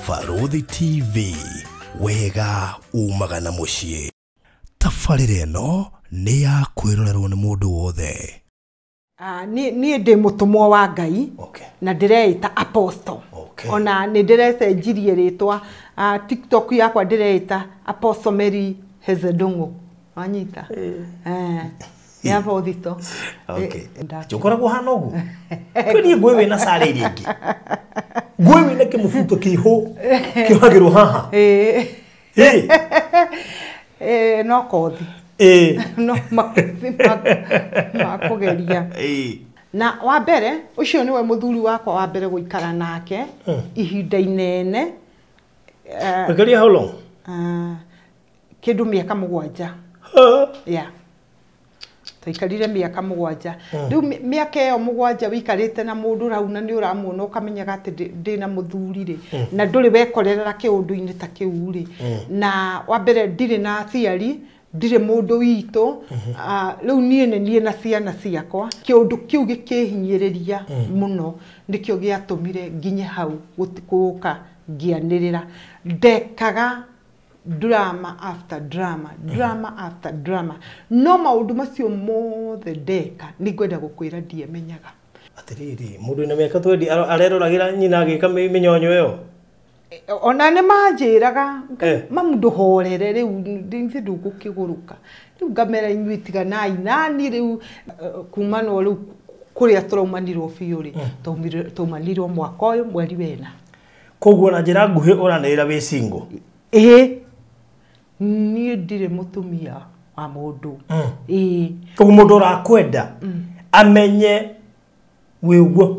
Faruthi TV, wega umagana muciĩ. Tabarĩra ĩno nĩ ya kwĩrorerwo nĩ mũndũ wothe. Niĩ ndĩ mũtũmwo wa Ngai, na ndĩreĩta Apostle. Ona nĩ ndĩrecenjirie rĩtwa TikTok yakwa ndĩreĩta Apostle Mary Hezedongo. Wanyita? Ya Faruthito. Njokoragwo hana ũguo. Kwĩni ngwe wĩna sare iria ingĩ. Ngwe wĩna kĩmũbuto kĩho kĩhagĩrwo haha. No kothi. No makugeria. Na wa mbere ucio niwe muthuri wakwa wa mbere guikara nake ihinda inene. Wekaria how long? Kindu miaka 7. Yeah. Tũikarire miaka 7. Riu miaka ĩyo 7 wikarite na mundu rauna ni uramuona ukamenyaga ati ndina muthuri ri na nduri wekorera kiundu-ini ta kiu ri na wa mbere ndire na aciari ndire mundu witu riu nie na ciana ciakwa kiundu kiu gikihinyiriria muno nikio giatumire nginye hau gutikuka ngianirira ndekaga drama after drama after drama no maundu macio mothe ndeka ni ngwenda gukwira ndiemenyaga atiriri mundu ina miaka 20 areroragira nyina agika minyonyo yo ona ne manjiraga mamundu horere riu ndinzi ndugukiguruka riu ngamera inyuitiganai nani riu kuma no riu kuria turaumanirwo biu ri taumanirwo mwaka uyu mweri wena koguo na njira nguhi uranira wi single niĩ ndirĩ mutumia wa mundu koguo mundu urakwenda amenye wewe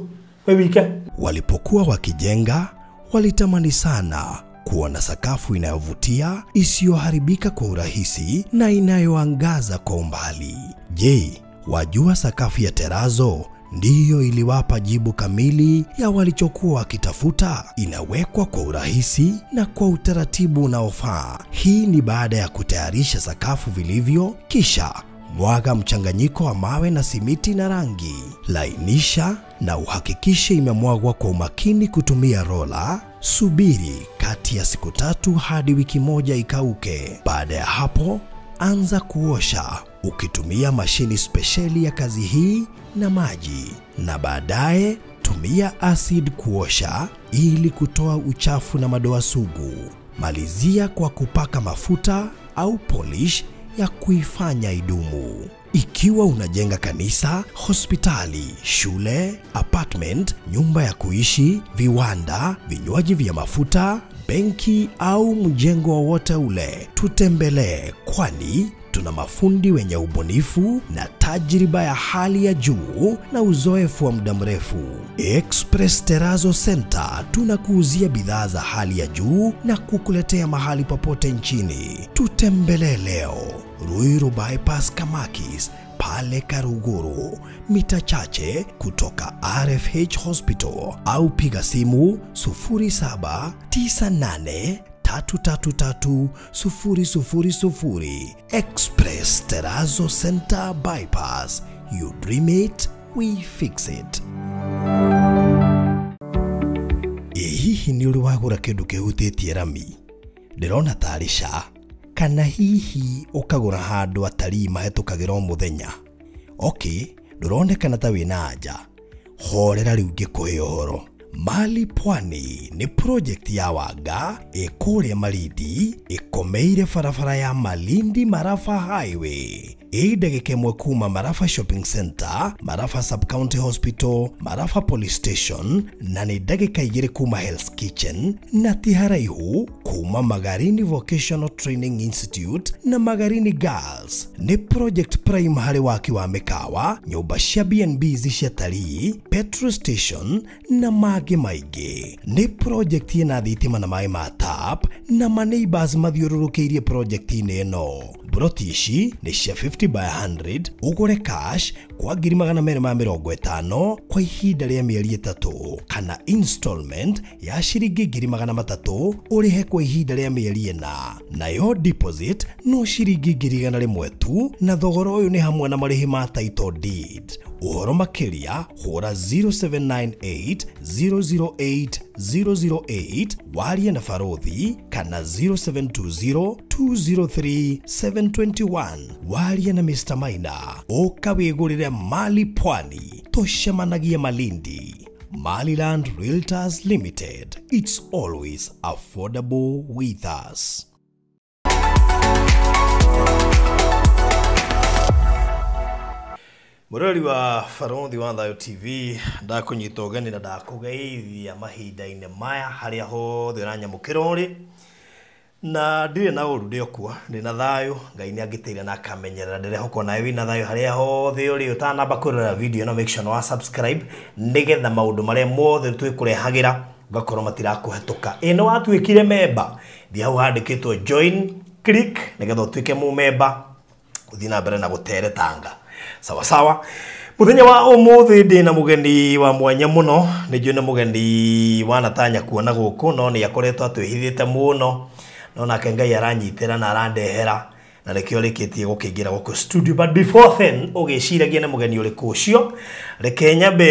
wike. Walipokuwa wakijenga walitamani sana kuona sakafu inayovutia isiyoharibika kwa urahisi na inayoangaza kwa umbali. Je, wajua sakafu ya terazo ndiyo iliwapa jibu kamili ya walichokuwa wakitafuta? Inawekwa kwa urahisi na kwa utaratibu unaofaa. Hii ni baada ya kutayarisha sakafu vilivyo, kisha mwaga mchanganyiko wa mawe na simiti na rangi. Lainisha na uhakikishe imemwagwa kwa umakini kutumia rola. Subiri kati ya siku 3 hadi wiki 1 ikauke. Baada ya hapo, anza kuosha ukitumia mashini spesheli ya kazi hii na maji, na baadaye tumia acid kuosha ili kutoa uchafu na madoa sugu. Malizia kwa kupaka mafuta au polish ya kuifanya idumu. Ikiwa unajenga kanisa, hospitali, shule, apartment, nyumba ya kuishi, viwanda, vinywaji vya mafuta, benki au mjengo wowote ule, tutembelee, kwani tuna mafundi wenye ubunifu na tajriba ya hali ya juu na uzoefu wa muda mrefu. Express Terazo Center tunakuuzia bidhaa za hali ya juu na kukuletea mahali popote nchini. Tutembelee leo, Ruiru Bypass Kamakis, pale Karuguru, mita chache kutoka RFH Hospital, au piga simu 0798 333 Express Terazo Center Bypass. You dream it, we fix it. Hihi ni uri wagura kindu kihutĩtie rami? Ndirona tarisha kana hihi ukagura handu atari mahetũkagĩra o mũthenya? Nduronekana ta wĩna anja. Horera riu ngĩkũhe ũhoro. Mali Pwani ni project ya Wanga ĩkũrĩa Malindi, ĩkomeire barabara ya Malindi Marafa Highway. Ndagĩka ĩmwe kuma Marafa Shopping Center, Marafa Sub-County Hospital, Marafa Police Station, na nĩ ndagĩka 2 kuma Hell's Kitchen, na ti haraihu kuma Magarini Vocational Training Institute na Magarini Girls. Ni project prime harĩ waki wa mĩkawa, nyũmba cia B&Bs cia talii, petrol station na mangĩ maingĩ. Ni project ĩna thitima na maĩ ma tap, na ma-neighbors mathiũrũrũkĩirie project-inĩ ĩno. Broti ici ni cia 50 by 100, ugure cash kwa 250 kwa ihinda rĩa mĩeri 3, kana installment ya shilingi 300 urihe kwa ihinda rĩa mĩeri 4. Nayo deposit no shilingi 100 tu, na thogora ũyũ ni hamwe na marĩhi ma title deed. Ũhoro makĩria hũra 0798-008-008 warie na Barothi kana 0720-203-721 warie na Mr. Maina. Ũka wĩgũrĩre mali Pwani, tũcemanagie Malindi. Maliland Realtors Limited. It's always affordable with us. Murori wa Barothi wa Thayo TV ndakunyita ũgeni na ndakugeithia mahinda-inĩ maya harĩa hothe ũranyamũkĩra ũrĩ na ndirĩ na ũru ndĩokua ndĩna thayũ Ngai nĩ angĩteire na akamenyerera ndĩrehoka nawe wĩna thayũ harĩa hothe ũrĩ ũtanamba kũrora video no make sure wa subscribe nĩgetha maũndũ marĩa mothe twĩkũrehagĩra ngakorwo matirakũhetũka ĩno watuĩkire member thi hau handĩkĩtwo join click nĩgetha ũtuĩke mũmemba ũthiĩ na mbere na gũteretanga sawa sawa. Muthenya wa ũmũthĩ ndĩna mũgeni wa mwanya mũno nĩnjũĩ nĩ mũgeni wanatanya kuona gũkũ no nĩ akoretwo atwĩhithĩte mũno no nake Ngai aranyitĩra na arandehera na rekĩo rĩkĩtie gũkĩingĩra gũkũ studio. But before then ũgĩciragia nĩ mũgeni ũrĩkũ ũcio reke nyambe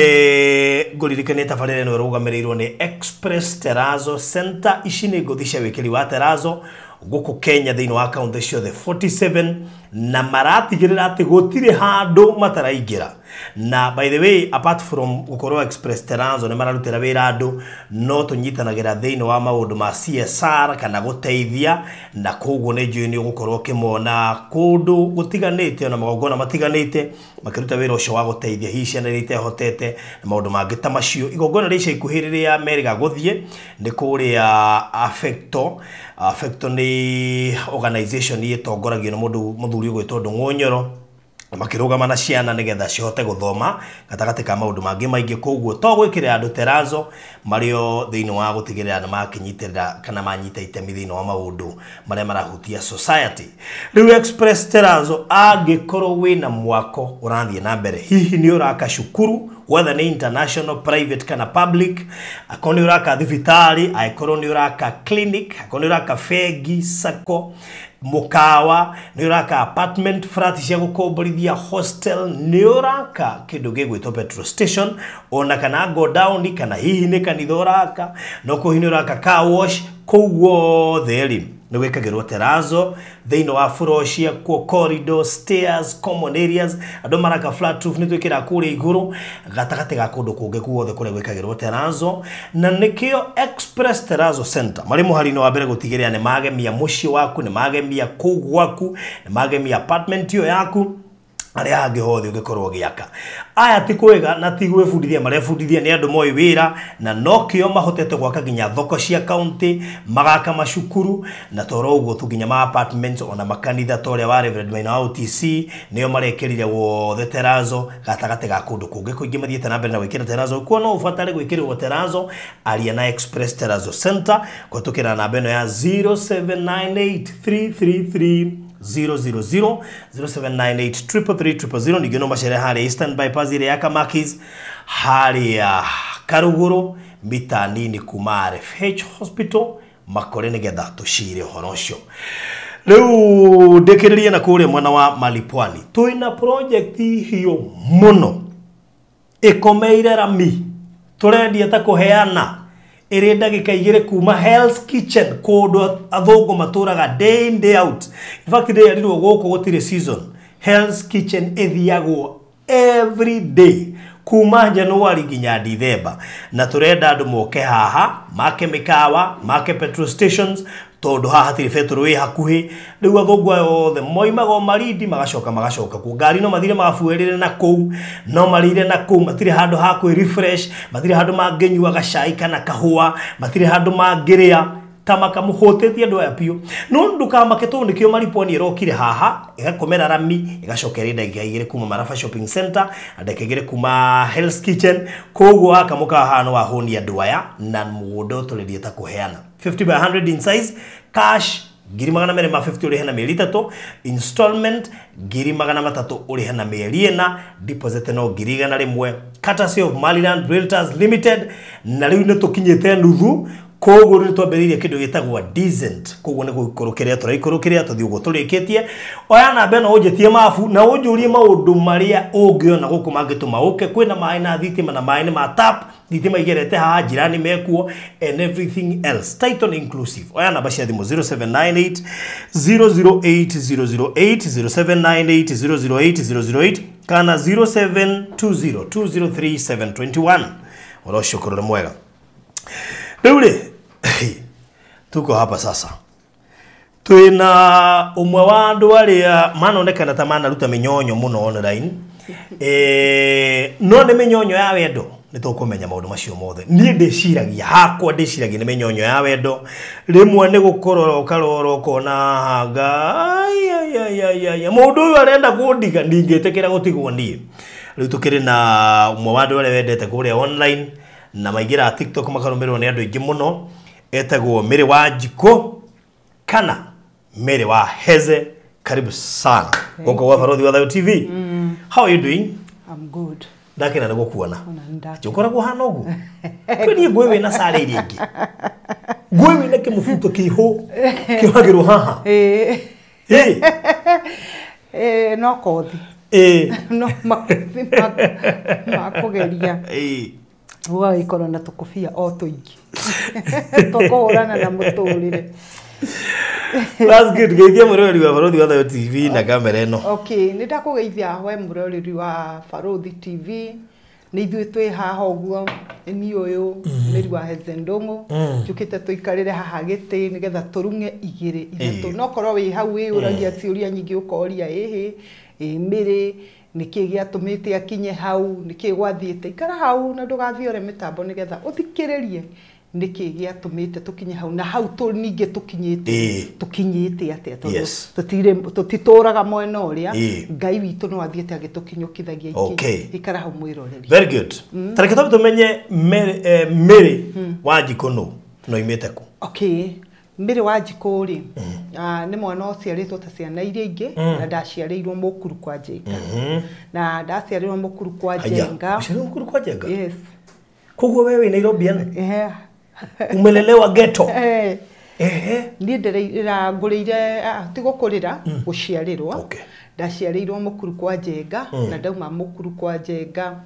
ngũririkanie tabarĩra ĩno ĩrũgamĩrĩirwo nĩ Express Terrazzo Center. Ici nĩ ngũthi cia wĩkĩri wa Terrazzo gũkũ Kenya thĩinĩ wa kaunti ciothe 47 na maratigĩrĩra atĩ gũtirĩ handũ mataraingĩra. Na by the way, apart from gũkorwo Express Terrazzo nĩ mararutĩra wĩra andũ no tũnyitanagĩra thĩinĩ wa maũndũ ma CSR kana gũteithia na koguo nĩ njũĩ nĩ ũgũkorwo ũkĩmona kũndũ gũtiganĩte na magongona matiganĩte makĩruta wĩra ũcio wa gũteithia hihi ciana iria itehotete na maũndũ mangĩ ta macio. Igongona rĩica ikuhĩ rĩrĩa meriga gũthiĩ nĩ kũrĩa Affecto. Affecto nĩ organization ĩtongoragio nĩ mũthuri ũgwĩtwo Ndung'ũ makĩrũgama na ciana nĩgetha cihote gũthoma gatagatĩ ka maũndũ mangĩ maingĩ. Koguo to gwĩkĩrĩra andũ Terrazzo marĩo thĩinĩ wa gũtigĩrĩra nĩ makinyitĩrĩra kana manyita itemi thĩinĩ wa maũndũ marĩa marahutia society. Rĩu Express Terrazzo angĩkorwo wĩna mwako ũrathiĩ na mbere hihi nĩ ũraka cukuru whether nĩ international private kana public, akorwo nĩ ũraka thibitarĩ, akorwo nĩ ũraka clinic, akorwo nĩ ũraka bengi, sacco, mukawa, nĩ ũraka apartment flat cia gũkomborithia, hostel, nĩ ũraka kĩndũ gĩgwĩtwo petrol station ona kana go down kana hihi nĩ kanitha ũraka no hihi nĩ ũraka car wash. Koguo theri nĩ gwĩkagĩrwo Terrazzo thĩinĩ wa floor cia corridor, stairs, common areas. Andũ maraka flat roof nĩ twĩkĩra kũrĩa igũrũ gatagatĩ ga kũndũ kũngĩ guothe kũrĩa gwĩkagĩrwo Terrazzo. Na nĩkĩo Express Terrazzo Center marĩ mũhari-inĩ wa mbere gũtigĩrĩra nĩ magemia mũciĩ waku, nĩ magemia kũu gwaku, nĩ magemia apartment ĩyo yaku arĩa hangĩ hothe ũngĩkorwo gĩaka. Aya ti kwega na ti gwĩbundithia marebundithia nĩ andũ moĩ wĩra na no kĩo mahotete gwaka nginya thoko cia county, magaka macukuru na toro ũguo tu nginya ma apartments ona makanitha ta ũrĩa wa Reverend Maina wa OTC nĩo marekĩrire wothe Terrazzo gatagatĩ ga kũndũ kũngĩ kũingĩ mathiĩte na mbere na gwĩkĩra Terrazzo. Kuo no ũbatare gwĩkĩrĩrwo Terrazzo aria na Express Terrazzo Center kũhĩtũkĩra namba ĩno ya 0798-333 000 0798-333 ningĩ no macere harĩa Eastern Bypass ĩrĩa ya Kamakis harĩa Karuguru mita nini kuma RFH Hospital Makore nĩgetha tũcire ũhoro ũcio. Rĩu ndĩkĩrĩrie na kũrĩa mwena wa Mali Pwani twĩna project hiyo mũno ĩkomeire rami tũrendia ta kũheana ĩrĩ ndagĩka 2 kuma Hell's Kitchen kũndũ athũngũ matũraga day in day out. In fact day yarirwo gũkũ gũtirĩ season. Hell's Kitchen ĩthiagwo every day kuma January nginya December na tũrenda andũ moke haha make mĩkawa make petrol stations tondu haha hatirĩ petrol wĩ hakuhĩ. Rĩu athũngũ othe moimaga Malindi magacoka ku ngari no mathire magafuĩrĩre na kũu no marĩire na kũu matirĩ handũ ha kwĩ refresh matirĩ handũ mangĩnyua gacai kana kahũa matirĩ handũ mangĩrĩa ta makamuhũtĩtie andũ aya piũ no ndukamake tondũ nĩkĩo Mali Pwani ĩrokire haha ĩgakomera rami ĩgacoka ĩrĩ ndagĩka 2 kuma Marafa Shopping Center ndagĩka 2 kuma Hell's Kitchen. Koguo akamuka hano wa honi andũ aya na mũgũnda ũtũrĩrie ta kũheana 50 by 100 in size, cash 250 ũrĩhe na mĩeri 3, installment 300 ũrĩhe na mĩeri 4, deposit no 100 courtesy of Maliland Realtors Limited. Na rĩu nĩ tũkinyĩte nuthu koguo ri twambiririe kindu gitagwa decent koguo ni guikurukiria turaikurukiria tuthi uguo turikitie oya namba no ujitie mafu na unjurie maundu maria ungiona guku mangituma uke kwina mai na thitima na mai ni ma tap thitima igerete haha jirani mekuo and everything else title inclusive oya namba cia thimu 0798 008 008 0798 008 008 kana 0720 203 721 wala shukuru mwega Deule, tuko hapa sasa. Tuina umwe wa andu aria manonekana ta manaruta minyonyo muno online. No ne minyonyo ya wendo nitukumenya maundu macio mothe. Ni ndiciragia hakwa ndiciragia ni minyonyo ya wendo. Rimwe ni gukorora ukarora ukona hanga. Ay. Mundu uyu arenda kundiga ndingetekera gutigwo nie. Riu tukiri na umwe wa andu aria wendete kuria online. Na maigira TikTok makarumirwo ni andu ingi muno etagwo Mary Wanjiko kana Mary wa Heze karibu sana goko wa Farodhi wa Thayo TV. How are you doing? I'm good. Ndakena na gukuona chokora kuhana ugu kwini gwewe na sare iri ingi gwewe na kimufuto kiho kihagirwo haha no kothi no makugeria Uwa ikoro na tukufia o tuingi. Tukohorana na muturire. That's good. Geithia murori wa Farodhi wa Thayo TV na kamera eno. Okay, nitakugeithia we murori wa Farodhi TV. Ni ithuĩ twĩ haha ũguo ni ũyũ Mary wa Heze Ndung'u njũkĩte tũikarĩre haha gĩtĩ nĩgetha tũrunge igĩrĩ ithatũ no korwo wĩ hau wĩ ũragia ciũria nyingĩ ũkoria Mary niki giatumite akinye hau niki gwathiite ikara hau na ndugathiore mitambo nigetha uthikiririe niki giatumite tukinye hau na hau tu ninge tukinyite atia tondu tutituraga mwena uria ngai witu no athiete agitukinyukithagia iki ikara hau mwiroreri very good tareke tumenye Mary Wanjiko no imete ku okay Mary Wanjiko ri ni mwana uciaritwo ta ciana iria ingi na ndaciarirwo mukuru kwa Njenga na ndaciarirwo mukuru kwa Njenga mukuru kwa Njenga yes koguo wewe Nairobi ana umelelewa ghetto ni ndirira ngurire tigukurira guciarirwo ndaciarirwo mukuru kwa Njenga na ndauma mukuru kwa Njenga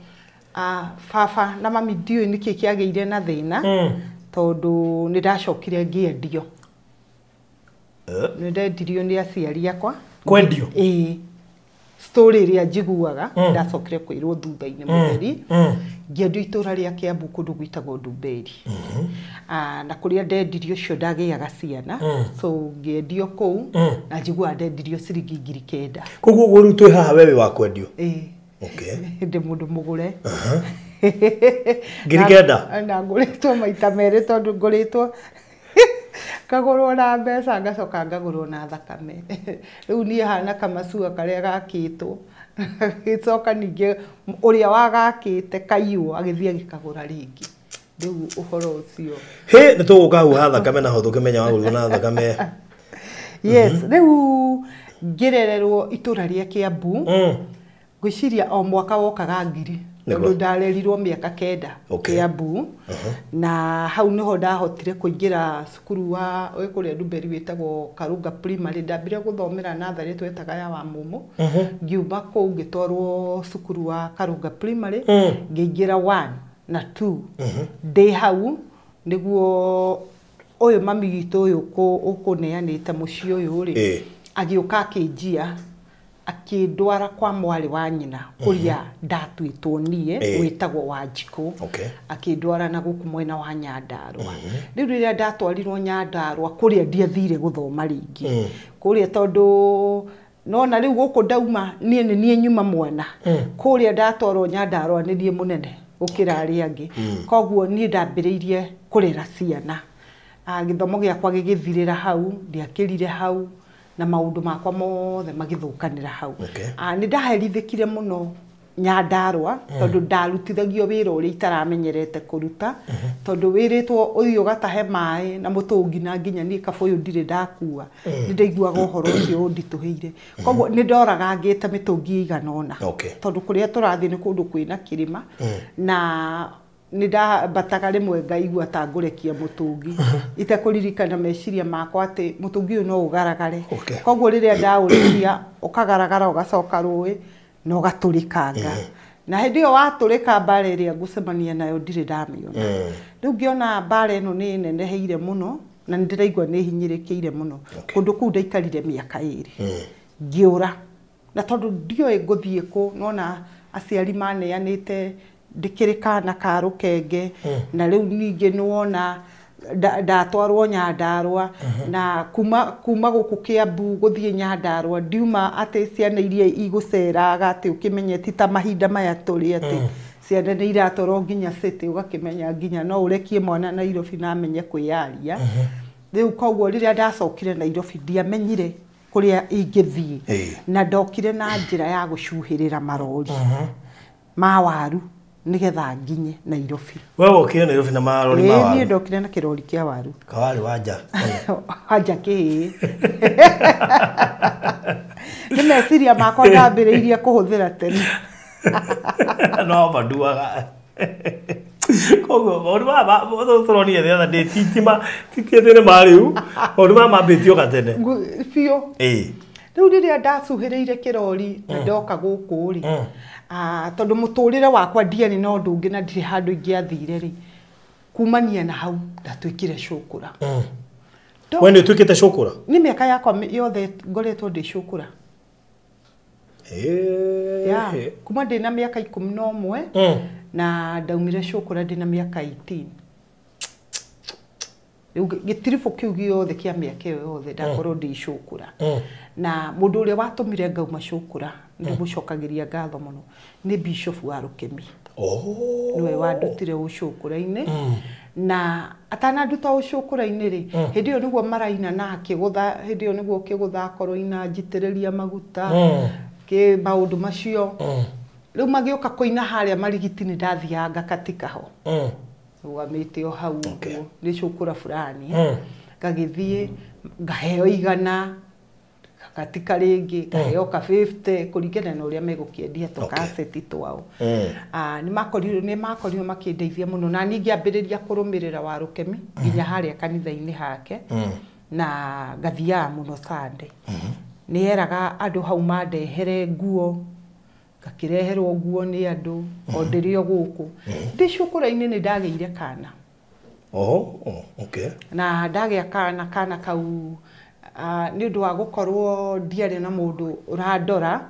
baba na mami ndiu niki kiageire na thina tondu ni ndacokire ngiendio ndendirio ni aciari akwa kwendio story ria njiguaga ndacokire kwirwo thutha-ini mutheri ngiendio itura ria Kiambu kundu gwitagwo Ndumberi na kuria ndendirio cio ndagiaga ciana so ngiendio kou na njigua ndendirio ciringi 9,000 koguo guru twi haha wewe wa kwendio okay ndi mundu mugure Girigenda na nguritwo maita meri tondu nguritwo kagurwo na mbeca ngacoka ngagurwo na thakame riu nie hana kamacua karia gakitwo gicoka ninge uria wagakite kaiyo agithia gikagura ringi riu uhoro ucio ni tuguka hu ha thakame na ho tukimenya wagurwo na thakame yes riu ngirererwo itura ria Kiambu gwiciria o mwaka wokaga ngiri tondu ndarerirwo miaka 9 Kiambu na hau niho ndahotire kuingira cukuru wa kuria Ndumberi witagwo Karunga Primary ndambire guthomera natharĩ twetaga ya wa mumu ngiuma kuu ngitwarwo cukuru wa Karunga Primary ngiingira 1 na 2 ndi hau niguo uyu mami gitu uyu ukuneanite muci uyu ri agiuka akinjia akindwara kwa mwari wa nyina uria ndatwitwo nie witagwo Wanjiko akindwara na guku mwena wa Nyandarua riu riria ndatwarirwo Nyandarua kuria ndiathire guthoma ringi kuria tondu nona riu guku ndauma nie nyuma mwana kuria ndatwarwo Nyandarua ni nie munene gukira aria angi koguo nie ndambiriirie kurera ciana githomo giakwa gigithirira hau ndiakirire hau na maundu makwa mothe magithukanira hau ni ndaherithikire muno Nyandarua tondu ndarutithagio wira uri itaramenyerete kuruta tondu wiritwo uyu gatahe mai na mutungi na nginya ni kaboyu ndire ndakua ni ndaiguaga uhoro ucio undituhire koguo ni ndoraga ngita mitungi iganona tondu kuria turathi ni kundu kwina kirima na ndabataga rimwe ngaigua ta ngurekia mutungi itakuririkana meciria makwa ati mutungi no ugaragare koguo riria ndaurikia ukagaragara ugacoka ruwi no gaturikanga na hindi yo waturika mbare iria ngucemania nayo ndire ndamiona riu ngiona mbare ino ni neneheire muno na ndiraigua ni hinyirikiire muno kundu kuu ndaikarire miaka 2 ngiura na tondu ndioi nguthie ku nona aciari maneanite ndikirikana ka rukenge na riu ninge nuona ndatwarwo Nyandarua na kuma guku Kiambu guthie Nyandarua ndiuma ati ciana iria iguceraga ati ukimenyeti ta mahinda maya turi ati ciana ni iratoro nginya city ugakimenya nginya no urekie mwana Nairobi na amenye kwiyaria riu koguo riria ndacokire Nairobi ndiamenyire kuria ingithie na ndokire na njira ya gucuhirira marori ma waru nigetha nginye Nairobi. Wewe wokire Nairobi na marori ma waru? Ni ndokire na kirori kia waru. Kawari wanja. Wanja ki. Ni meciria makwa ndambiriirie kuhuthira tene. No banduaga. Koguo maundu maya turonia the other day titietene mariu maundu maya mambitio gatene biũ riu riria ndacuhĩrĩire kĩrori na ndoka gũkũ ri tondu muturire wakwa ndiani no ndungi na ndire handu ingiathire ri kumania na hau ndatwikire cukura we nĩ ũtuĩkĩte cukura ni miaka yakwa yothe ngoretwo ndi cukura kuma ndina miaka 11 na ndaumire cukura ndina miaka 18 riu gitirifu kiu giothe kia miaka iyo yothe ndakorwo ndi cukura na mundu uria watumire ngauma cukura ndimucokagiria ngatho muno ni Bishop wa Rukemi niwe wandutire ucukura-ini na atana nduta ucukura-ini ri hindi yo niguo maraina na akigutha hindi yo niguo kigutha akorwo ina njitiriria maguta ke maundu macio riu magioka kuina haria marigitini ndathianga katika ho wamite o hau ni cukura fulani ngagithie ngaheo 100 katika ringi ngaheo ka 50 kuringana na uria megukiendia to kaseti twao ni makorirwo makindeithia muno na ningi ambiriria kurumirira wa Rukemi nginya haria kanitha-ini hake na ngathia muno Sunday ni eraga andu hau mandehere nguo ngakireherwo nguo ni andu o ndirio guku ndi cukura-ini ni ndageire kana na ndagia kana kau ni undu wa gukorwo ndiari na mundu urandora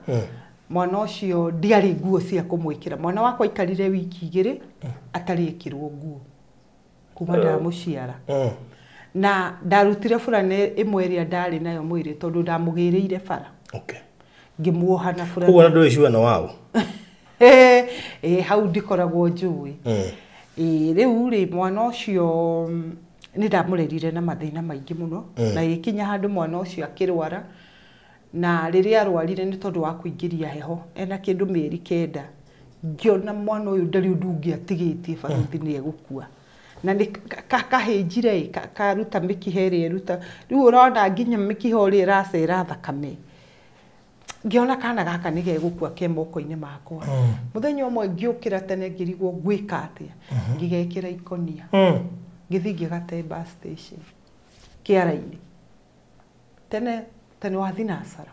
mwana ucio ndiari nguo cia kumwikira mwana wakwa ikarire wiki 2 atarikirwo nguo kuma ndamuciara na ndarutire fulani imwe iria ndari nayo mwiri tondu ndamugiriire bara ngimuoha na fulani uguo ndu icua na wao hau ndikoragwo njui riu ri mwana ucio ni ndamurerire na mathina maingi muno na ikinya handu mwana ucio akirwara na riria arwarire ni tondu wa kuingiria heho ena kindu mieri 9 ngiona mwana uyu ndari undu ngiatigitie baruthi ni egukua na ni kahinjire karuta mikiheri eruta riu urona nginya mikihori iracera thakame ngiona kana gaka ni gegukua ke moko-ini makwa muthenya umwe ngiukira tene ngirigwo gwika atia ngigekira ikonia ngithi ngigate bus station Kiara-ini tene wathi Nasara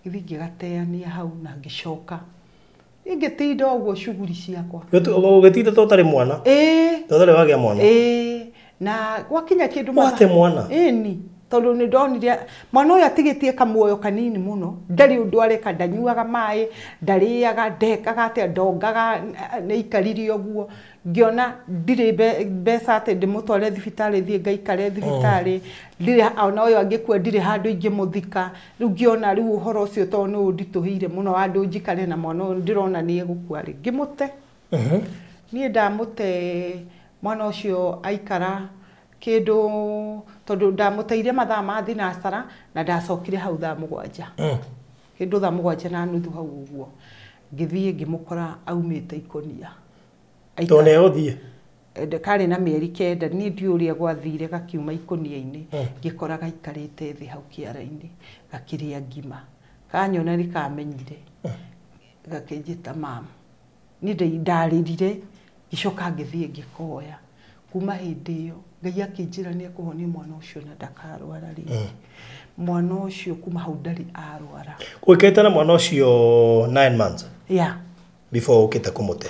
ngithi ngigateania hau na ngicoka ingitinda uguo shughuli ciakwa ugitinda totari mwana totari wagia mwana na gwakinya kindu wate mwana ni tondu ni ndonire mwana uyu atigitie kamuoyo kanini muno ndari undu areka ndanyuaga mai ndariaga ndekaga atia ndongaga ni ikaririo guo ngiona ndire mbeca ati ndimutware thibitari thie ngaikare thibitari ndire ona uyu angikua ndire handu ingimuthika riu ngiona riu uhoro ucio to ni undituhire muno andu njikare na mwana uyu ndirona ni egukua ri ngimute nie ndamute mwana ucio aikara kindu tondu ndamuteire mathaa ma thinasara na ndacokire hau thaa 7 kindu thaa 7:30 hau uguo ngithie ngimukora aumite ikonia tone uthie ndekari na mieri 9 ni ndiuria gwathire gakiuma ikonia-ini ngikora gaikarite thi hau Kiara-ini gakiria ngima kanyona rikamenyire gakinjita mama ni ndaririre gicoka ngithie ngikoya kuma hindi iyo Ngai akinjira ni akuhonia mwana ucio na ndakarwara ringi mwana ucio kuma hau ndari arwara gwikete na mwana ucio 9 months yeah before ukite kumute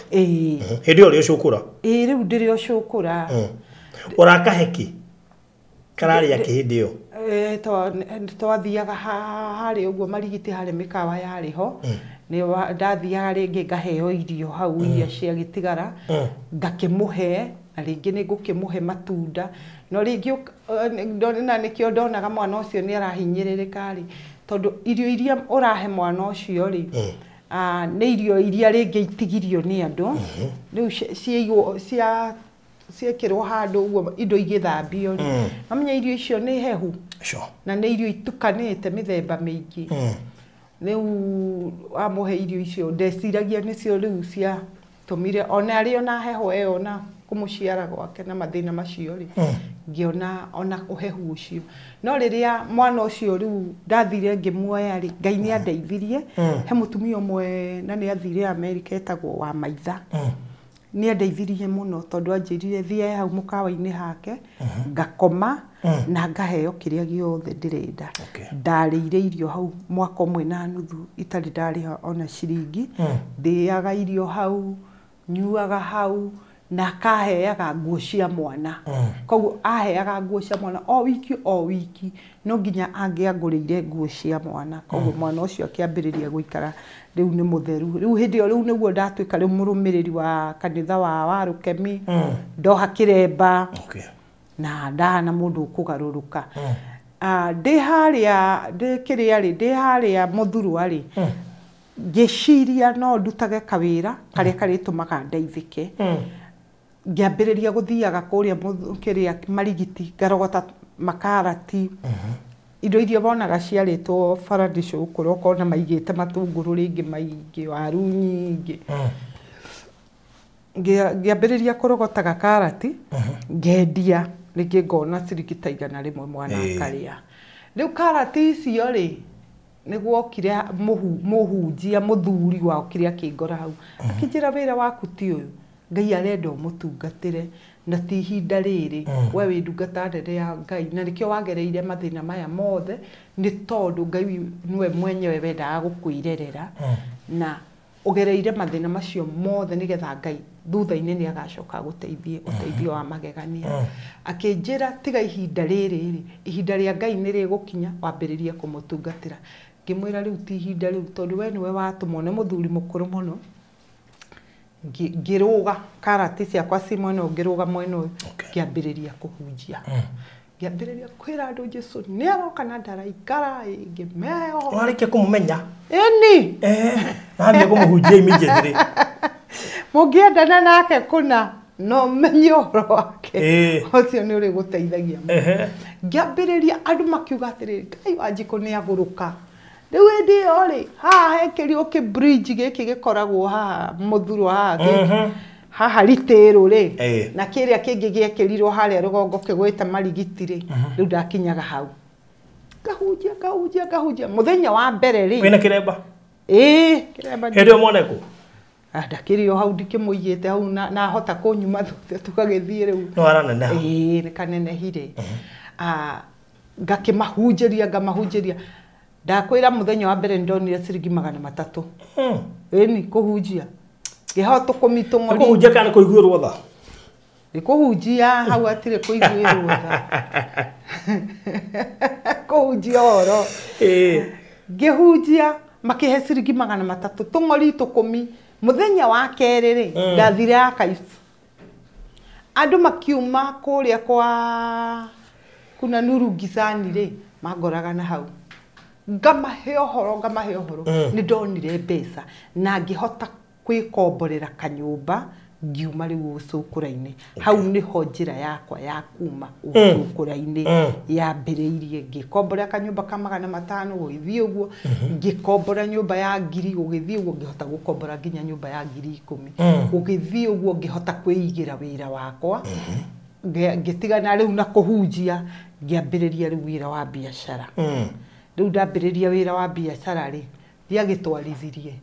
hindi uri ucukura riu ndiri ucukura urakaheki karari ya kihindi iyo twathiaga hari uguo marigiti hari mikawa yariho ni ndathiaga ringi ngaheo irio hau iria cia gitigara ngakimuhe na ringi ni ngukimuhe matunda no ringi ndona nikio ndonaga mwana ucio ni arahinyiririka ri tondu irio iria urahe mwana ucio ri ni irio iria ringi itigirio ni andu riu ciekirwo handu uguo indo igithambio amenya irio icio ni hehu na ni irio itukanite mithemba mingi riu amuhe irio icio ndeciragia nicio riu cia tumire ona ari ona heho eyo na kumuciara gwake na mathina macio ri ngiona ona uhehu ucio no riria mwana ucio riu ndathire ngimuoya ri Ngai ni andeithirie he mutumia umwe na ni athire America etagwo wa maitha ni andeithirie muno tondu anjirire thie hau mukawa-ini hake ngakoma na ngaheo kiria giothe ndirenda ndarĩire irio hau mwaka ũmwe na nuthu itari ndariha ona ciringi ndiaga irio hau nyuaga hau na kaheaga nguo cia mwana koguo aheaga nguo cia mwana o wiki no nginya angiangũrĩire nguo cia mwana koguo mwana ũcio akiambĩrĩria gũikara riu ni mutheru riu hindi iyo riu niguo ndatuika riu murumiriri wa kanitha wa Warukemi ndoha kiremba na ndana mundu ukugaruruka ndi haria muthuru ari ngiciria no ndutage kawira karia karitumaga ndeithike ngiambĩrĩria guthiaga kuria kiria marigiti ngarogota makarati indo iria bonaga ciarĩtwo Paradisho ukoro kona maigĩte matunguru ringi maingi waru nyingi ngiambĩrĩria kurogotaga karati ngendia ringi ngona ciringi ta 100 mwana akaria riu karati icio ri niguo kire muhunjia muthuri wa kiria kingora hau akinjira wira waku ti uyu Ngai arenda umutungatire na ti ihinda riri we windungata ndere ya Ngai na nikio wagereire mathina maya mothe ni tondu Ngai niwe mwenyewe wendaga gukwirerera na ugereire mathina macio mothe nigetha Ngai thutha-ini ni agacoka guteithie uteithio wa magegania akinjira tiga ihinda riri ihinda ria Ngai ni rigukinya wambiririe kumutungatira ngimwira riu ti ihinda riu tondu we niwe watumwo ni muthuri mukuru muno ngiruga karati ciakwa ci mwena ngiruga mwena uyu ngiambiriria kuhunjia ngiambiriria kwira andu Jesu ni aroka na ndaraikara ngimeo warikia kumumenya eni nambia kumuhunjia immediately mugiendana nake kuna no menye uhoro wake ucio ni uri guteithagia ngiambiriria andu makiuga atiriri Ngai wanjiku ni aguruka riu ndi ori haha hekirio ki bridge giki gikoragwo haha muthuru haha ritiru ri na kiria kingi giekirirwo haria rugongo kigwita marigiti ri riu ndakinyaga hau kahunjia muthenya wa mbere ri wina kiremba kiremba herio moneku ndakirio hau ndikimuigite hau na hota kunyuma thutha tukagithie riu no aranena ni kanenehire ngamahunjiria ndakwira muthenya wa mbere ndonire ciringi 300 eni kuhunjia ngihoto kumitung'ori kuhunjia kana kuiguirwo tha ni kuhunjia hau atire kuiguirwo tha kuhunjia oro ngihunjia makihe ciringi 300 tung'ori 10 muthenya wa kerere ndathire akaifu andu makiuma kuria kwa kuna Nuru Gisani ri magoraga na hau ngamahe ohoro ni ndonire mbeca na ngihota kwikomborera kanyumba ngiuma riu ucukura-ini hau niho njira yakwa ya kuma ucukura-ini yambiriirie ngikomborera kanyumba ka 500 gugithie uguo ngikombora nyumba ya 1000 gugithie uguo ngihota gukombora nginya nyumba ya 10,000 gugithie uguo ngihota kwiigira wira wakwa ngitigana riu na kuhunjia ngiambiriria riu wira wa biashara riu ndambiriria wira wa biashara ri ndiagitwarithirie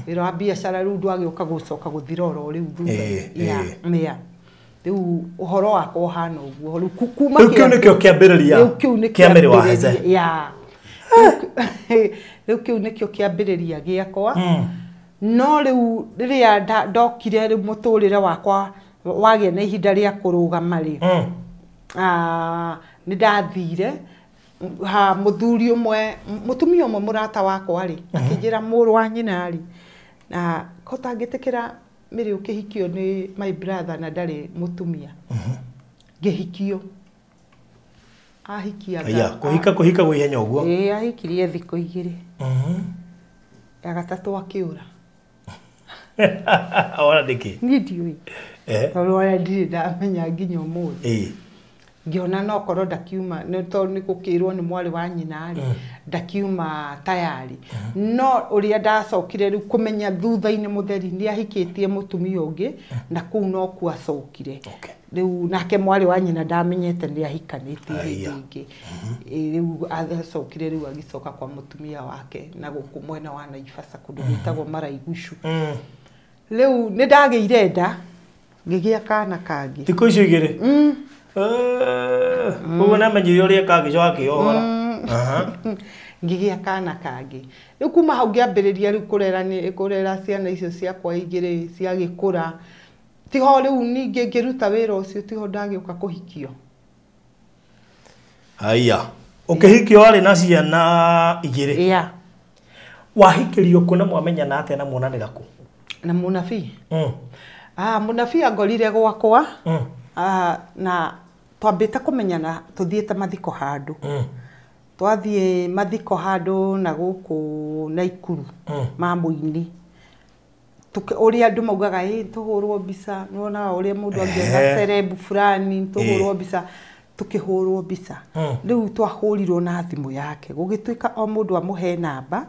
wira wa biacara riu ndwagioka gucoka guthirora riu thutha riu uhoro wakwa hana uguo riu kuma kiu nikio kiambiriria kiamere wa heze riu kiu nikio kiambiriria giakwa no riu riria ndokire riu muturire wakwa wagie na ihinda ria kurugama ri ni ndathire ha muthuri umwe mutumia umwe murata wakwa ri akinjira muru wa nyina ri na kotangitikira miri ukihikio ni my brother na ndari mutumia ngihikio ahikiaga kuhika gwihenya uguo ahikirie thiko igiri ya gatatu akiura ora diki ni ndiui ora ndiri ndamenya nginya umuthi ngiona no korwo ndakiuma ni to ni gukirwo ni mwari wa nyina ri ndakiuma tayari no uria ndacokire riu kumenya thutha-ini mutheri ni ahikitie mutumia ungi na kuu no ku acokire riu nake mwari wa nyina ndamenyete ni ahikanitie ringi riu acokire riu agicoka kwa mutumia wake na guku mwena wa Naivasha kundu gwitagwo Maraigushu riu ni ndageire nda ngigia kana kangi thiko icio igiri na menyirio ria kangi jo akiohora ngigia kana kangi riu kuma hau ngiambiriria riu kurera ciana icio ciakwa igiri cia gikura tiho riu ningi ngiruta wira ucio tiho ndagioka kuhikio haya ukihikio ari na ciana igiri wahikirio kuna mwamenya na ate na muonanira ku na munabii munabii angorire gwakwa na twambite kumenyana tuthiete mathiko handu twathie mathiko handu na guku Naikuru mamuini uria andu maugaga tuhurwo mbica nona uria mundu angiona celeb fulani tuhurwo mbica tukihurwo mbica riu twahurirwo na thimu yake gugituika o mundu amuhe namba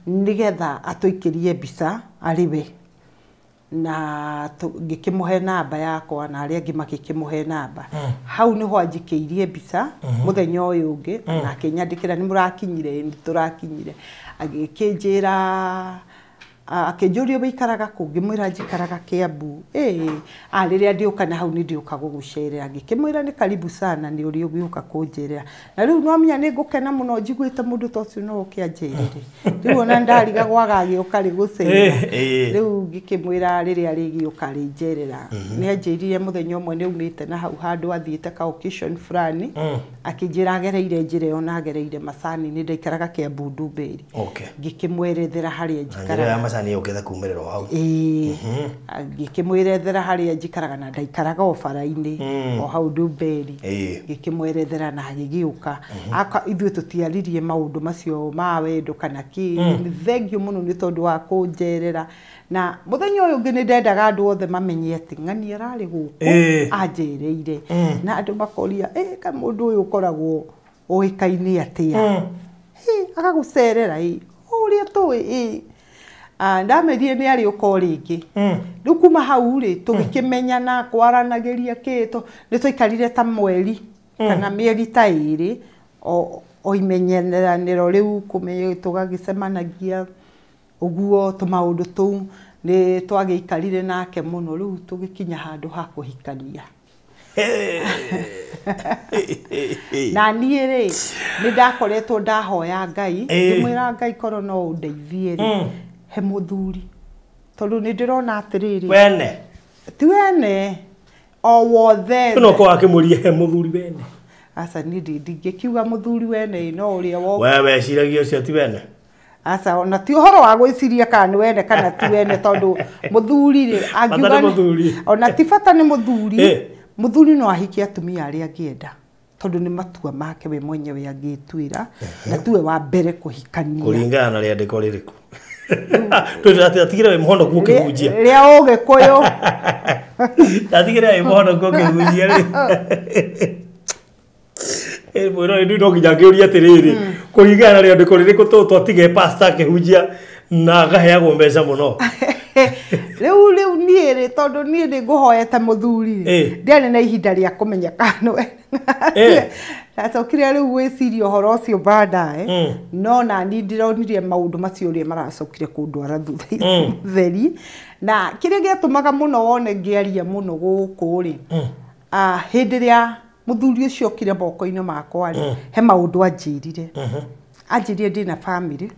nigetha atuikirie mbica ariwe na ngikimuhe namba yakwa na aria angi makikimuhe namba hau niho anjikiirie mbica muthenya uyu ungi na akinyandikira ni murakinyire ni turakinyire agikinjira akinjurio bikaraga kungi mwira njikaraga Kiambu riria ndiuka na hau ni ndiuka gugucerera ngikimwira ni karibu sana ni uri ugiuka kunjirira na riu no amenya ni ngukena muno njiguite mundu tocio no ukianjirire riu ona ndariga gwagagi ukari gucerera riu ngikimwira riria rigiuka rinjirira ni anjirire muthenya umwe ni umite na hau handu athiite ka occasion fulani akinjira agereire njire ona agereire Macani ni ndaikaraga Kiambu Ndumberi ngikimwerethera haria njikaraga ni uketha kumerera hau ngikimwerethera haria njikaraga na ndaikaraga o bara-ini o hau Ndumberi ngikimwerethera na agigiuka ithuĩ tutiaririe maundu macio ma wendo kana ki thengio muno ni tondu wa kunjerera na muthenya uyu ungi ni ndendaga andu othe mamenye ati ng'ani arari guku anjireire na andu makoria ka mundu uyu ukoragwo uikaini atia akagucerera uria tui ndamerire ni ari uko ringi riu kuma hau ri tugikimenyana kwaranagiria kito ni twikarire ta mweri kana mieri ta iri o imenyeraniro riu kumenye tugagicemanagia uguo tumaundu tuu ni twagiikarire nake muno riu tugikinya handu ha kuhikania na niĩ ri ni ndakoretwo ndahoya Ngai ndimwira Ngai korwo no undeithie ri he muthuri tondu ni ndirona atiriri wene ti wene o wothe no ko akimuria he muthuri wene asa ni ndingikiuga muthuri wene no uria wo wewe ciragio cio ti wene asa ona ti uhoro wa gwiciria kana ni wene kana ti wene tondu muthuri ri angiuga ona ti bata ni muthuri muthuri no ahikie atumia aria angienda tondu ni matua make we mwenyewe angituira na tuwe wa mbere kuhikania kuringana na riandiko ririku tutatigire we muhondo ku kihunjia ria ugikuyu tatigire we muhondo ku kihunjia ri mwiro ndu no nginya ngiuria atiriri kuringana na riandiko ririku twatige pastor kihunjia na gaheagwo mbeca muno riu niĩ tondu niĩ ni nguhoyete muthuri ndiarĩ na ihinda ria kumenya kana ndacokire riu gwiciria horo ucio baadaye no na ni ndironire maundu macio ri maracokire kundwara thutha theri na kiria giatumaga muno wone ngiaria muno guku ri hindi ria muthuri ucio kire moko-ini makwa ri he maundu anjirire anjirire ndina family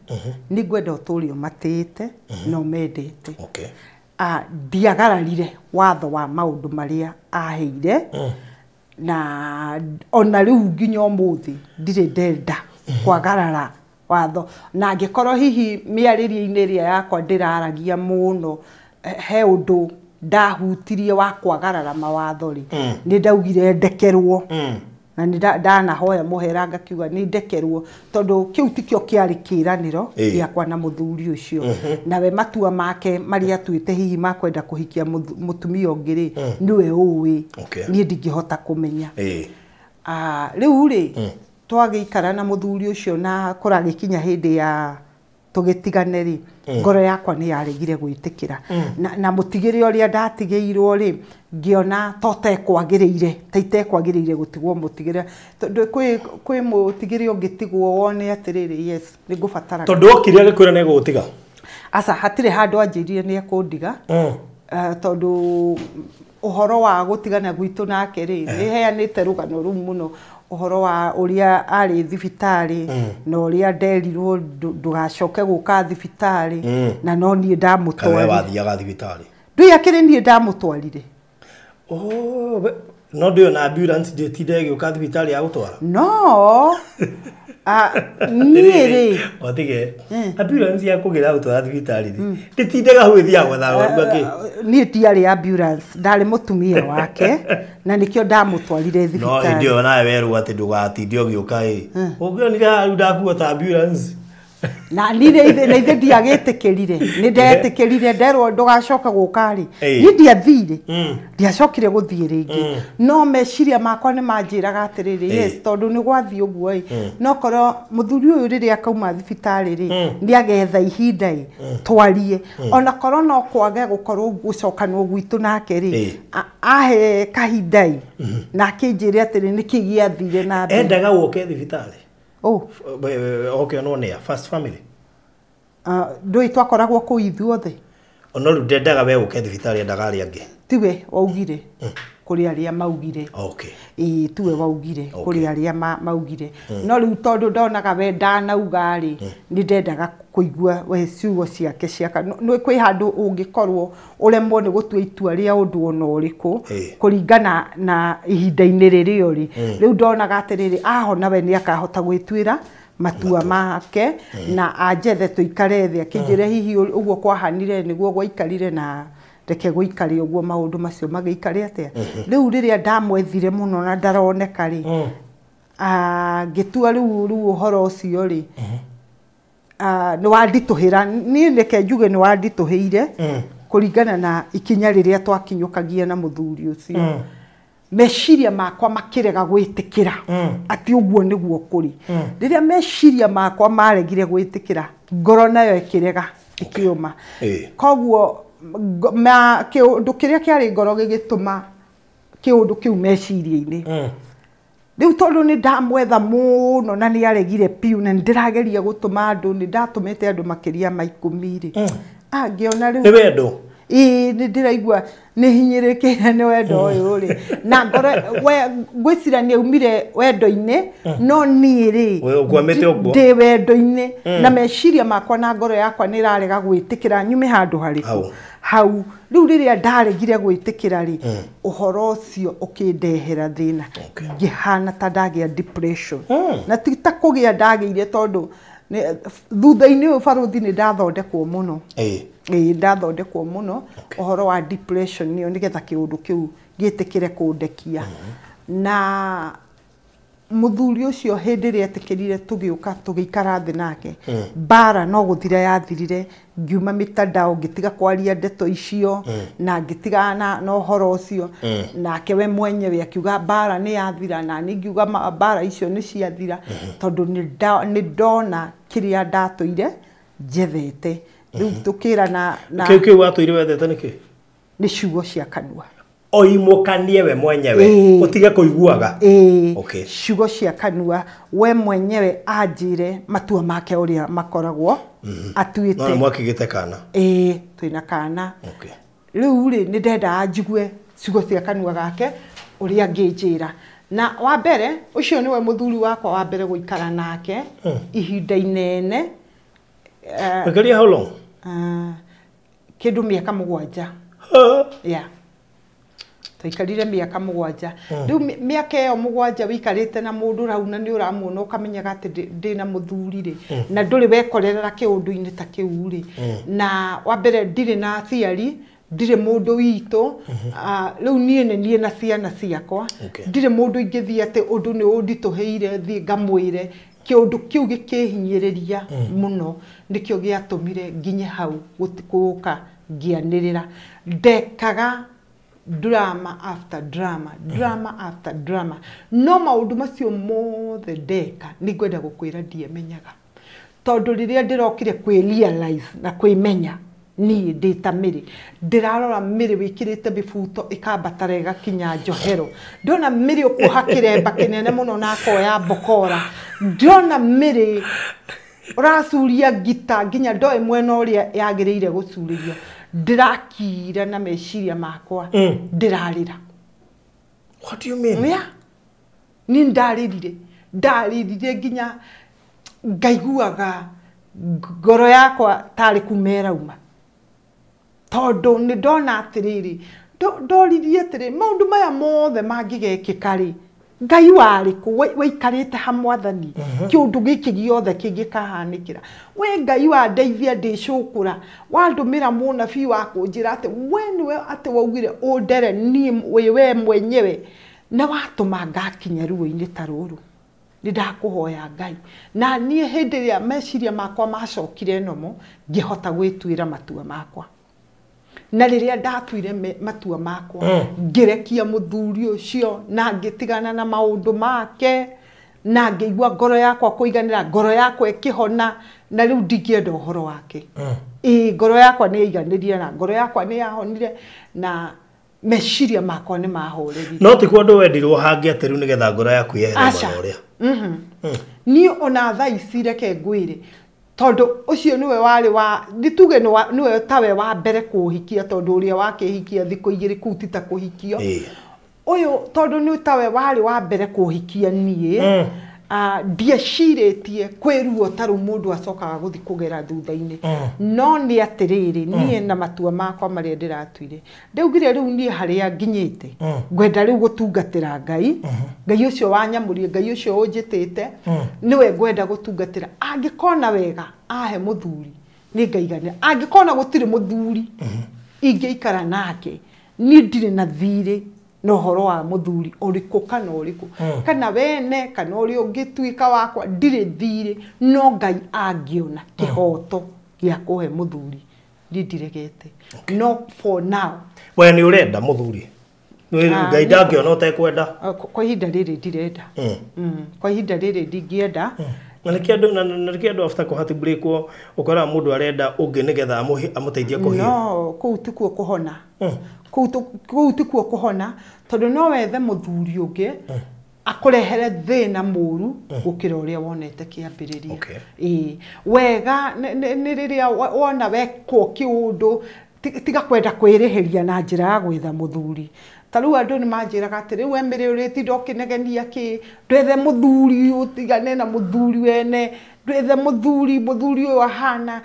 ni ngwenda uturio matite no mendete ndiagararire watho wa maundu maria aheire na ona riu nginya umuthi ndire ndenda kwagarara watho na ngikorwo hihi miaririe-ini ria yakwa ndiraragia muno he undu ndahutirie wa kwagarara mawatho ri ni ndaugire ndekerwo na ni ndanahoya muhera ngakiuga ni ndekerwo tondu kiu tikio kiari kiraniro giakwa na muthuri ucio nawe matua make maria atuite hihi makwenda kuhikia mutumia ungiri niwe uwi ni ndingihota kumenya riu ri twagiikara na muthuri ucio na kuragikinya hindi ya tugitigane ri ngoro yakwa ni yaregire gwitikira na mutigire uria ndatigeirwo ri ngiona tote kwagiriire taite kwagiriire gutigwo mutigire tondu kwi mutigire ungitigwo wone atiriri yes ni ngubatara tondu okiria gikwira ne gutiga asa hatire handu anjirire ni ekundiga tondu uhoro wa gutigana gwitu nake ri ni heanite rugano ru muno uhoro wa uria ari thibitari na uria nderirwo ndugacoke guka thibitari na no nie ndamutwarire kawe wathiaga thibitari ndui akiri nie ndamutwarire no ndio na ambulance ndetinde giuka thibitari ya gutwara no niere otige ambulance ya kugira gutwara thibitari nditindaga hwithia gwetha ngaki nie tiari ambulance ndari mutumia wake na nikio ndamutwarire thibitari no ndio nawe weru ati ndugatindio giuka ungionira ndakuwa ta ambulance na nire na ithe ndiagetekerire ni ndetekerire nderwo ndugacoka gukari ni ndiathire ndiacokire guthie ringi no meciria makwa ni manjiraga atiriri yes tondu ni gwathie uguo no korwo muthuri uyu riria akauma thibitari ri ndiagetha ihinda twarie ona korwo no kwage gukorwo gucokanwo gwitu nake ri ahe kahinda na akinjire atiri nikigiathire na endaga woke thibitari okay no ne first family ndui twakoragwo ku ithuothe ono ru ndendaga we uke thibitari ndagari ange tiwe waugire kuri aria maugire tiwe waugire kuri aria maugire no riu tondu ndonaga we ndanauga ri ni ndendaga kuigua we ciugo ciake ciaka no kwi handu ungikorwo uremwo ni gutua itua ria undu ona uriku kuringana na ihinda-ini ririo ri riu ndonaga atiriri ahona we ni akahota gwitwira matua make na anjethe tuikare thia kinjire hihi uguo kwahanire niguo gwaikarire na reke guikari uguo maundu macio magiikari atia riu riria ndamwethire muno na ndaroneka ri gitua riu uhoro ucio ri ni wandituhira ni reke njuge ni wandituhire kuringana na ikinya riria twakinyukagia na muthuri ucio meciria makwa makirega gwitikira ati uguo niguo kuri riria meciria makwa maregire gwitikira ngoro nayo ikirega ikiuma koguo kiundu kiria kiari ngoro gigituma kiundu kiu meciria-ini riu tondu ni ndamwetha muno na ni aregire piu na ndirageria gutuma andu ni ndatumite andu makiria ma 10 ri ngiona riu ni wendo ni ndiraigua ni hinyirikire ni wendo uyu ri na ngoro we gwicira ni umire wendo-ini no ni ri ugwamete ogwo ndi wendo-ini na meciria makwa na ngoro yakwa ni rarega gwitikira nyume handu hariku hau riu riria ndaregire gwitikira ri uhoro ucio ukindehera thina ngihana ta ndagia depression na ti ta kugia ndagiire tondu thutha-ini uyu baruthi ni ndathondekwo muno ndathondekwo muno uhoro wa depression niyo nigetha kiundu kiu gitikire kundekia na muthuri ucio hindi ria etikirire tugiuka tugiikara thi nake bara no guthira yathirire ngiuma mitandao ngitiga kwaria ndeto icio na ngitigana no horo ucio nake we mwenyewe akiuga bara ni yathira na ningiuga bara icio ni ciathira tondu ni ndona kiria ndatuire njethete riu tukira na kiu watuire wethete niki ni ciugo cia kanua oimukanie we mwenyewe utige kuiguaga okay ciugo cia kanua we mwenyewe anjire matua make uria makoragwo atuite no mwakigite kana twina kana okay riu ri ni ndenda anjigue ciugo cia kanua gake uria nginjira na wa mbere ucio niwe muthuri wakwa wa mbere guikara nake ihinda inene Makaria how long? Kindu miaka 7. Yeah. Taikarire miaka 7. Riu miaka iyo 7 wikarite na mundu rauna ni uramuona ukamenyaga ati ndina muthuri ri na nduri wekorerera kiundu-ini ta kiu ri na wa mbere ndire na aciari ndire mundu witu riu nie na ciana ciakwa ndire mundu ingithia ati undu ni undituheire thie ngamwire kiundu kiu gikihinyiriria muno nikio giatumire nginye hau gutikuka ngianirira ndekaga drama after drama after drama no maundu macio mothe ndeka ningwenda gukwira ndiemenyaga tondu riria ndirokire kwi realize na kwimenya ni ndita miri ndirarora miri wikirite bifuto ikabatara igakinya njohero ndona miri ukuhakiremba kinene muno na koya bokora ndona miri urasuria gita nginya ndoe mwena uria yagiriire gucuririo ndirakira na meciria makwa ndirarira. What do you mean? Yeah. Ni ndaririre nginya ngaiguaga ngoro yakwa tari kumera uma tondu ni ndona atiriri ndoririe atiri maundu maya mothe mangigekika ri Ngai wari ku weikarite ha mwathani kiundu giki giothe kingikahanikira we Ngai wa ndeithia ndicukura wandumira munabii wako njira ati we niwe ati waugire ndere ni we mwenyewe na watuma ngakinya ruo-ini ta ruru ni ndakuhoya Ngai na nie hindi ria meciria makwa macokire nomo ngihota gwituira matua makwa na riria ndatuire matua makwa ngirekia muthuri ucio na ngitigana na maundu make na ngigwa ngoro yakwa kuiganira ngoro yakwa ikihona na riu ndingienda uhoro wake ngoro yakwa ni iganirie na ngoro yakwa ni yahonire na meciria makwa ni mahoreri no ti kwandu wendirwo hangi ati riu nigetha ngoro yaku yehere mwana uria ni ona thaici reke ngwire tondu ucio niwe wari wa nituge niwe tawe wa mbere kuhikia tondu uria wakihikia thiku igiri kutita kuhikio uyu tondu ni tawe wari wa mbere kuhikia nie ndiaciritie kwiruo taru mundu acokaga guthi kugera thutha-ini no ni atiriri nie na matua makwa maria ndiratuire ndeugire riu nie haria nginyite ngwenda riu gutungatira Ngai Ngai ucio wanyamurie Ngai ucio unjitite niwe ngwenda gutungatira angikona wega ahe muthuri ni ngaiganira angikona gutire muthuri ingiikara nake ni ndire na thiri no horo wa muthuri uriku kana uriku kana wene kana uri ungituika wakwa ndire thiri no Ngai angiona kihoto gia kuhe muthuri ndiregete no for now we ni urenda muthuri Ngai ndangiona utekwenda kwa ihinda riri ndirenda kwa ihinda riri ndingienda na nikiandu after kuhati break ukora mundu arenda ungi nigetha amuteithie kuhia no kuu tikuo kuhona kuu tikuo kuhona tondu no wethe muthuri ungi akurehere thina muru gukira uria wonete kiambiriria wega ni riria wona wekwo kiundu tiga kwenda kwirihiria na njira ya gwitha muthuri taru andu ni manjiraga atiri we mbere uriti ndokinegenia ki ndwethe muthuri utigane na muthuri wene ndwethe muthuri uyu ahana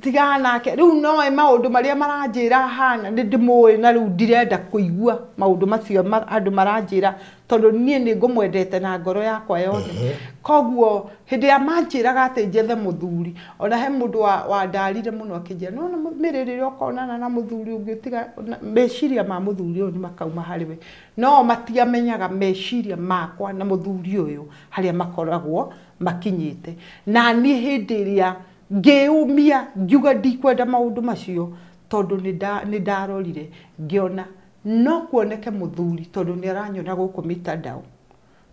tigana ke riu no maundu maria maranjira ahana ni ndimoi na riu ndirenda kuigua maundu macio andu maranjira tondu nie ni ngumwendete na ngoro yakwa yothe koguo hindi ya manjiraga ati njethe muthuri ona he mundu wa ndarire muno akinjira no miriri ukonana na muthuri ungitiga meciria ma muthuri uyu ni makauma hariwe no matiamenyaga meciria makwa na muthuri uyu haria makoragwo makinyite na ni hindi ria ngiumia ngiuga ndikwenda maundu macio tondu ni ndarorire ngiona no kuoneke muthuri tondu ni aranyona guku mitandao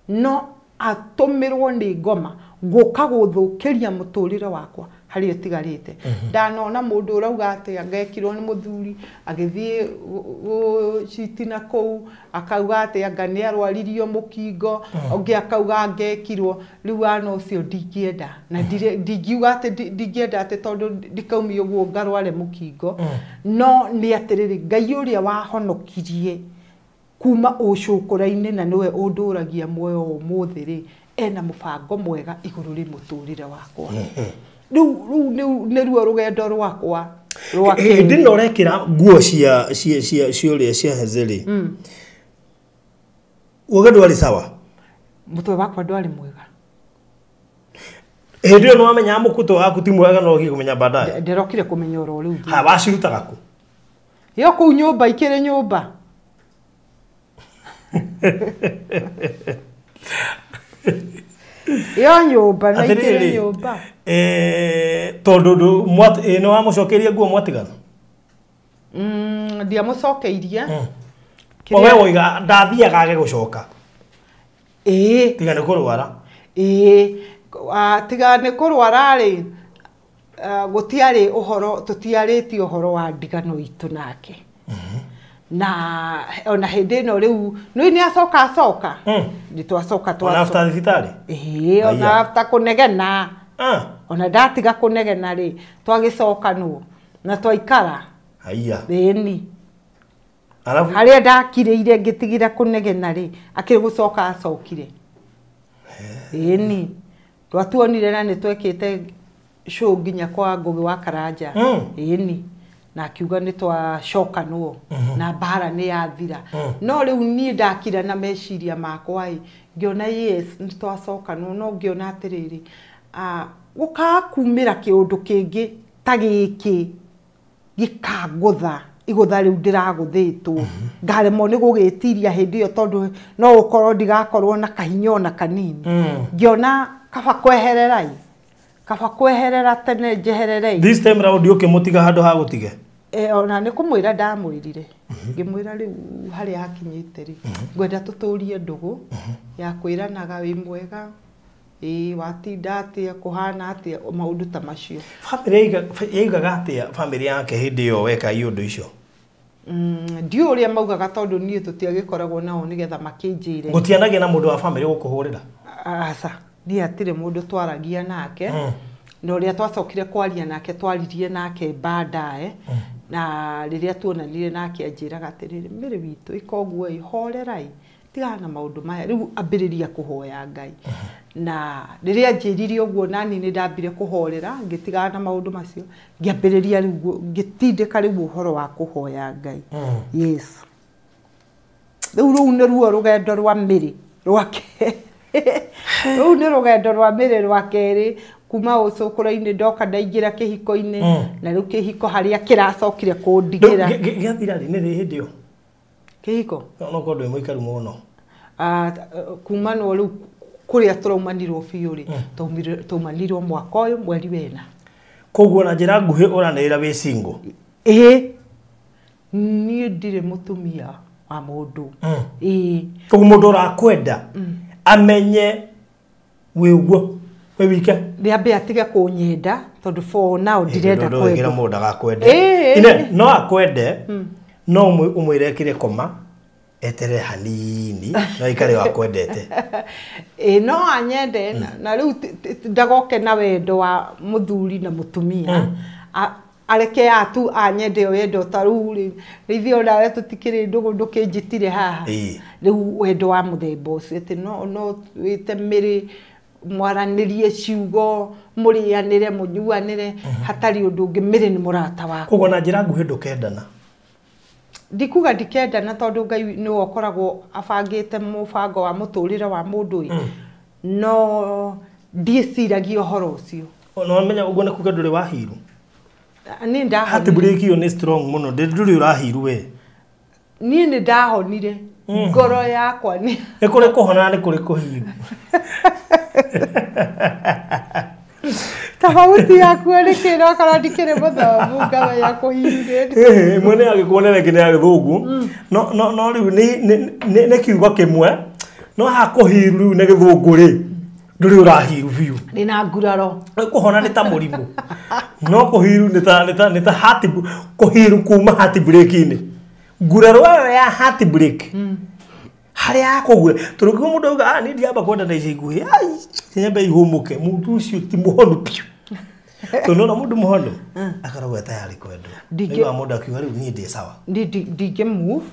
no atumirwo ni ngoma guka guthukiria muturire wakwa hari etigarite ndanona mundu urauga ati angekirwo ni muthuri agithie citina kou akauga ati anga ni arwaririo mukingo onge akauga angekirwo riu ana ucio ndingienda na ndingiuga ati ndingienda ati tondu ndikaumia uguo ngarware mukingo no ni atiriri Ngai uria wahonokirie kuma ucukura-ini na niwe unduragia muoyo umuthi ri ena mubango mwega iguru ri muturire wakwa riu ni ruo rugendo rwakwa ndino rekira nguo cia uria cia hezeri uga ndwari sawa mutwe wakwa ndwari mwega ndio no amenya mukuto waku ti mwega no gigumenya baadaye ndirokire kumenya oro riu ha wacirutaga ku yo ku nyumba ikire nyumba yo nyumba na ikire nyumba tondu no amucokeria nguo mwatigana ndia mucokeirie owe oiga ndathiaga age gucoka tiga ni kurwara tiga ni kurwara ri gutiari uhoro tutiariti uhoro wa ndigano itu nake na ona hindi no riu ni acoka ni twacoka ona after thibitari ona after kunegena ona ndatiga kunegena ri twagicoka no na twaikara haiya thini alafu haria ndakiriire ngitigira kunegena ri akiri gucoka acokire thini twatuonire na ni twekite show nginya kwa Ngugi wa Karanja thini na akiuga ni twacoka no na bara ni yathira no riu ni ndakira na meciria makwa ngiona yes ni twacoka no ngiona atiriri gukakumira kiundu kingi ta giki gikagutha igutha riu ndiraguthitwo ngaremo ni gugitiria hindi yo tondu no ukorwo ndigakorwo na kahinya na kanini ngiona kaba kweherera tene njeherere this time round ukimutiga handu ha gutige ona ni kumwira ndamwirire ngimwira riu hari hakinyite ri ngwenda tuturie ndugu ya kwiranaga wi mwega watinda atia kuhana atia maundu ta macio family yaigaga atia family yake hindi yo weka iundu icio ndio uria maugaga tondu nie tutiagikoragwo nao nigetha makinjire gutianagia na mundu wa family gukuhurira asa ni atire mundu twaragia nake no uria twacokire kwaria nake twaririe nake baadaye na riria tuonanire nake anjiraga atiriri mire witu ikoguo ihorerai tigana maundu maya riu ambiriria kuhoya Ngai na riria njirire uguo nani ni ndambire kuhorera ngitigana na maundu macio ngiambiriria riu ngitindika riu uhoro wa kuhoya Ngai yes riu ni ruo rugendo rwa miri rwake riu ni rugendo rwa miri rwa keri kuma ucukura-ini ndoka ndaingira kihiko-ini na riu kihiko haria kiracokire kundigira gĩathira rĩ nĩ rĩ hĩndĩ ĩyo kihiko no ko ndwe mũikaru mũno kuma no riu kuria turaumanirwo biũ rĩ taumanirwo mwaka ũyũ mweri wena koguo na njĩra nguhĩ ũranĩrĩra wĩ single niĩ ndirĩ mũtumia wa mũndũ koguo mũndũ ũrakwenda amenye wĩ ũguo we wike ndiambe atige kunyenda tondu for now ndirenda kwenda ngira mundu agakwende ine no akwende no umwire kire koma etere hanini no ikare wakwendete no anyende na riu ndagoke na wendo wa muthuri na mutumia areke atu anyende o yendo taruri rithio ndawe tutikire ndugu ndukinjitire haha riu wendo wa muthemba ucio ati no wite miri mwaranirie ciugo murianire munyuanire hatari undu ungi miri ni murata wako koguo na njira nguhi ndukendana ndikuga ndikendana tondu Ngai ni wokoragwo abangite mubango wa muturire wa mundu no ndiciragia uhoro ucio no menya uguo ni kuga nduri wahiru ni ndahonire hati break yo ni strong muno nduri urahiru we ni ndahonire ngoro yakwa ni kuri kuhona ni kuri kuhiru tafauti yaku ari kira kana ndikire muthomu ngaba ya kuhiru mwene agikuonera kine ya githungu no riu ni kiugo kimwe no ha kuhiru riu ni githungu ri nduri urahiru biu ni na nguraro kuhona ni ta murimu no kuhiru ni ta heart kuhiru kuma heart break ini nguraro ya heart break hari akogure turugo mundu uga ni ndiamba kwenda na ici nguhi ai nyambe ihumuke mundu ucio ti muhonu piu tunona mundu muhonu akaragwa tayari kwenda niwa mundu akiuga riu ni ndi sawa ndige move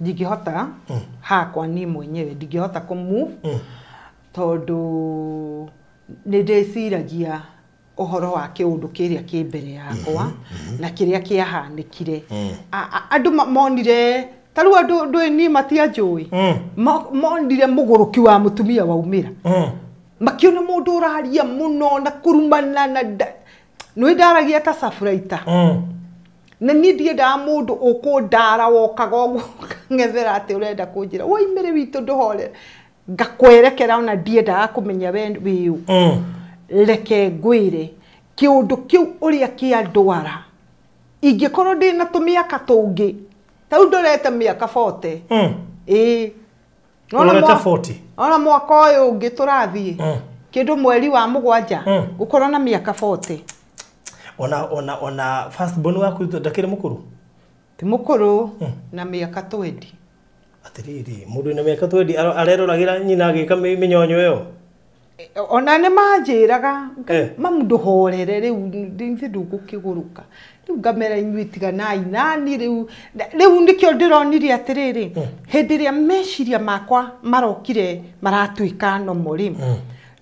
ndingihota hakwa ni mwenyewe ndingihota ku move tondu ni ndeciragia ohoro wa kiundu kiria ki mbere yakwa na kiria kiahanikire andu monire taru andu ni matia njui monire muguruki wa mutumia waumira makiona mundu uraria muno na kurumana na no ndaragia ta safuraita na ni ndienda mundu ukundara wokaga uguo ngethera ati urenda kunjira woimire witu nduhore ngakwerekera ona ndienda kumenya wiu leke ngwire kiundu kiu uria kiandwara ingikorwo ndina tumiaka tungi tau ndorete miaka 40 ona 40 ona mwaka uyu ungi turathie kindu mweri wa mugwanja gukorwo na miaka 40 ona first born waku ndakire mukuru ti mukuru na miaka 20 atiriri mundu na miaka 20 areroragira nyina agika minyonyo yo ona ne manjiraga mamundu horere riu ndinzi kiguruka riu ngamera inyuitiganai nani riu ndikio ndironire atiriri hindi ria meciria makwa marokire maratuika no muri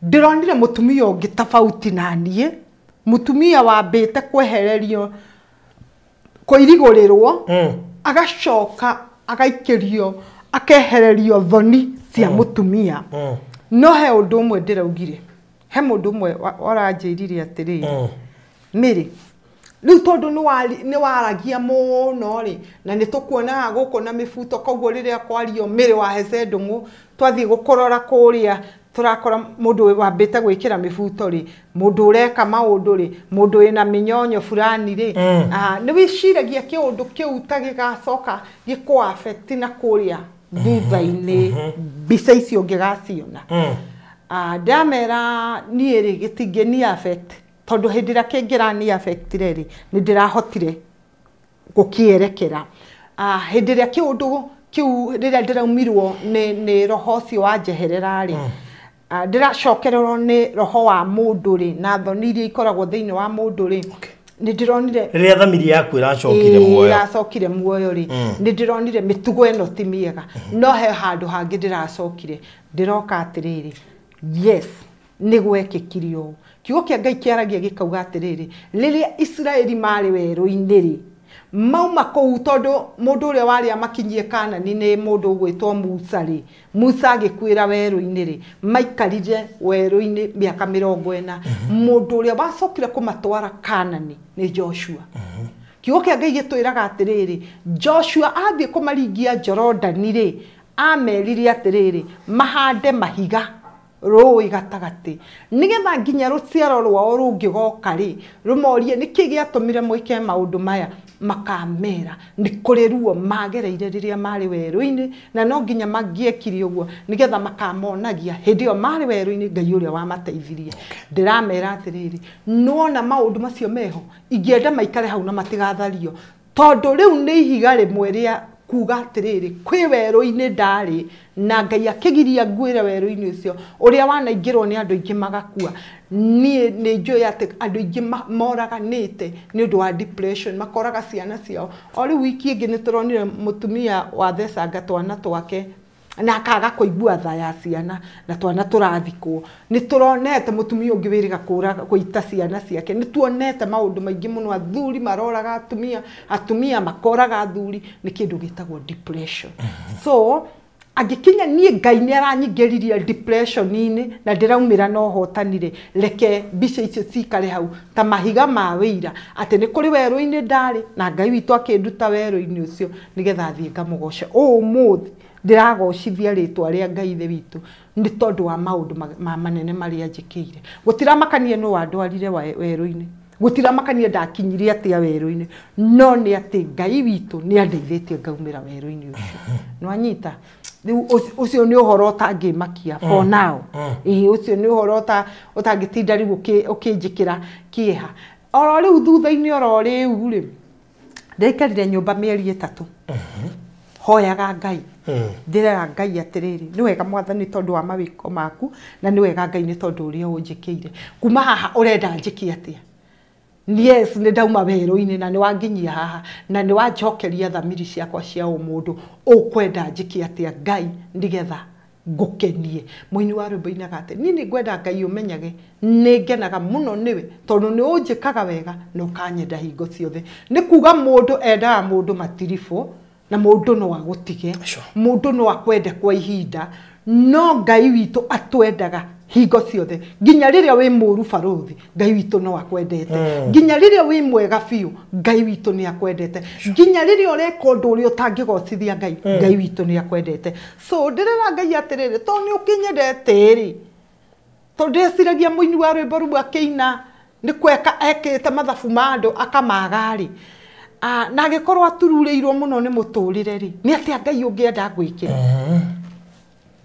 ndironire mutumia ungi tofauti nanie mutumia wambite kwehererio kuirigurirwo agacoka agaikirio akehererio thoni cia mutumia no he undu umwe ndiraugire he mundu umwe oranjirire atiriri miri riu tondu ni waragia muno ri na ni tukuona guko na mifuto koguo riria kwario miri wa hece ndungu twathie gukorora kuria turakora mundu wambite gwikira mifuto ri mundu ureka maundu ri mundu ina minyonyo fulani ri ni wiciragia kiundu kiu tagigacoka giku affect na kuria thutha-ini mbica icio ngigaciona ndamera niĩ rĩ gĩtingĩni affect tondu hindi ĩrĩa kĩngĩrani affectire rĩ nĩ ndĩrahotire gũkĩerekera hindi ĩrĩa kĩũndũ kĩu rĩrĩa ndĩraumirwo nĩ roho ũcio wanjeherera rĩ ndĩracokererwo nĩ roho wa mũndũ rĩ na thoni iria ikoragwo thĩinĩ wa mũndũ rĩ ni ndironire riria thamiri yaku iracokire muoyo ri ni ndironire mitugo eno ti miega no he handu hangi ndiracokire ndiroka atiriri yes ni gwekikirio kiugo kia Ngai kiaragia gikauga atiriri riria Israeli mari weru-ini ri mauma kuu tondu mundu uria wari amakinyie Kanani ni mundu ugwitwo Musa ri Musa agikwira weru-ini ri maikarire weru-ini miaka 40 mundu uria wacokire kumatwara Kanani ni Joshua kiugo kia Ngai gitwiraga atiriri Joshua athie kumaringia Jordan ri amerire atiriri mahande mahiga roi gatagati nigetha nginya ruciaro rwao rungigoka ri rumorie niki giatumire mwike maundu maya makamera ni kuri ruo magereire riria mari weru-ini na no nginya mangiekire uguo nigetha makamonagia hindi yo mari weru-ini Ngai uria wamateithirie ndiramera atiriri nuona maundu macio meho ingienda maikare hau na matigathario tondu riu ni ihiga rimwe ria kuga atiriri kwi weru-ini ndari na Ngai akigiria ngwire weru-ini ucio uria wanaingirwo ni andu aingi magakua ni njui ati andu aingi moraganite ni undu wa depression makoraga ciana ciao ori wiki ingi ni turonire mutumia wa thecanga twana twake na akaga kuigua tha ya ciana na twana turathikwo ni turonete mutumia ungi wiriga kuita ciana ciake ni tuonete maundu maingi muno athuri maroraga atumia makoraga athuri ni kindu gitagwo depression so agikinya nie Ngai ni aranyingiririe depression ini na ndiraumira no hotanire reke mbica icio cikare hau ta mahiga ma wira ati ni kuri weru-ini ndari na Ngai witu akinduta weru-ini ucio nigetha thie ngamugoce umuthi ndiragocithia ritwa ria Ngai the witu ni tondu wa maundu manene maria njikire gutiramakanie no wandwarire weru-ini gutiramakanie ndakinyirie atia weru-ini no ni ati Ngai witu ni andeithitie ngaumira weru-ini ucio no anyita ucio ni uhoro utangimakia for now ucio ni uhoro utangitinda riu ukinjikira kieha oro riu thutha-ini oro riu ri ndaikarire nyumba mieri 3 hoyaga Ngai ndiraga Ngai atiriri ni wega mwathani tondu wa mawiko maku na ni wega Ngai ni tondu uria unjikiire kuma haha urenda njiki atia yes ni ndauma wero-ini na ni wanginyia haha na ni wanjokeria thamiri ciakwa cia umundu ukwenda njiki atia Ngai ndigetha ngukenie muini wa rwimbo inaga ati ni ngwenda Ngai umenyage ni ngenaga muno niwe tondu ni unjikaga wega no kanyenda hingo ciothe ni kuga mundu endaga mundu matirifo na mundu no agutige mundu no akwende kwa ihinda no Ngai witu atwendaga hingo ciothe nginya riria wi muru baruthi Ngai witu no akwendete nginya riria wi mwega biu Ngai witu ni akwendete nginya riria ureka undu uria utangigocithia Ngai Ngai witu ni akwendete so ndirera Ngai atiriri to ni ukinyendete ri to ndeciragia muini wa rwimbo ru akiina ni kweka ekite mathabu ma andu akamagari na agikorwo atururirwo muno ni muturire ri ni atia Ngai ungienda gwikira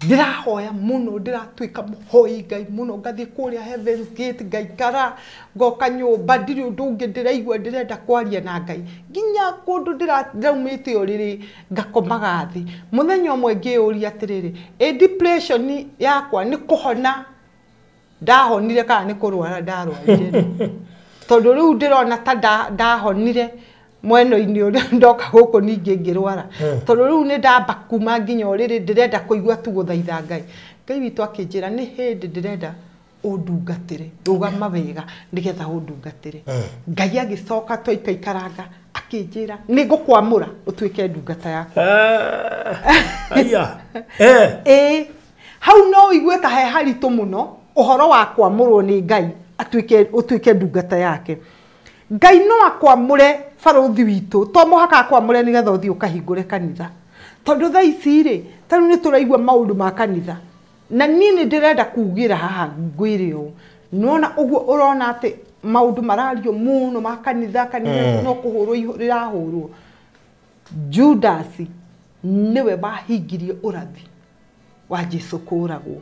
ndirahoya muno ndiratuika muhoi Ngai muno ngathie kuria Heaven's Gate Ngai kara ngoka nyumba ndiri undu ungi ndiraigua ndirenda kwaria na Ngai nginya kundu ndiraumite uriri ngakomaga thi muthenya umwe ngiuria atiriri depression yakwa ni kuhona ndahonire kana ni kurwara ndarwarire tondu riu ndirona ta ndahonire mweno-ini uria ndoka guku ningi ngirwara tondu riu ni ndamba kuma nginya uriri ndirenda kuigua tu guthaitha Ngai Ngai witu akinjira ni hindi ndirenda undungatire rugama wega nigetha undungatire Ngai agicoka twaikaikaranga akinjira ni ngukwamura utuike ndungata yaku aya hau no igwe ta he haritu muno uhoro wa kwamurwo ni Ngai utuike ndungata yake Ngai no akwamure baruthi witu to muhaka akwamure nigetha uthii ukahingure kanitha tondu tha ici ri tanu ni turaigua maundu ma kanitha na nini ndirenda kugira haha ngwire u nona uguo urona ati maundu marario muno ma kanitha no kuhurwo rirahurwo Judas niwe bahingirie urathi wa Jesu kuragwo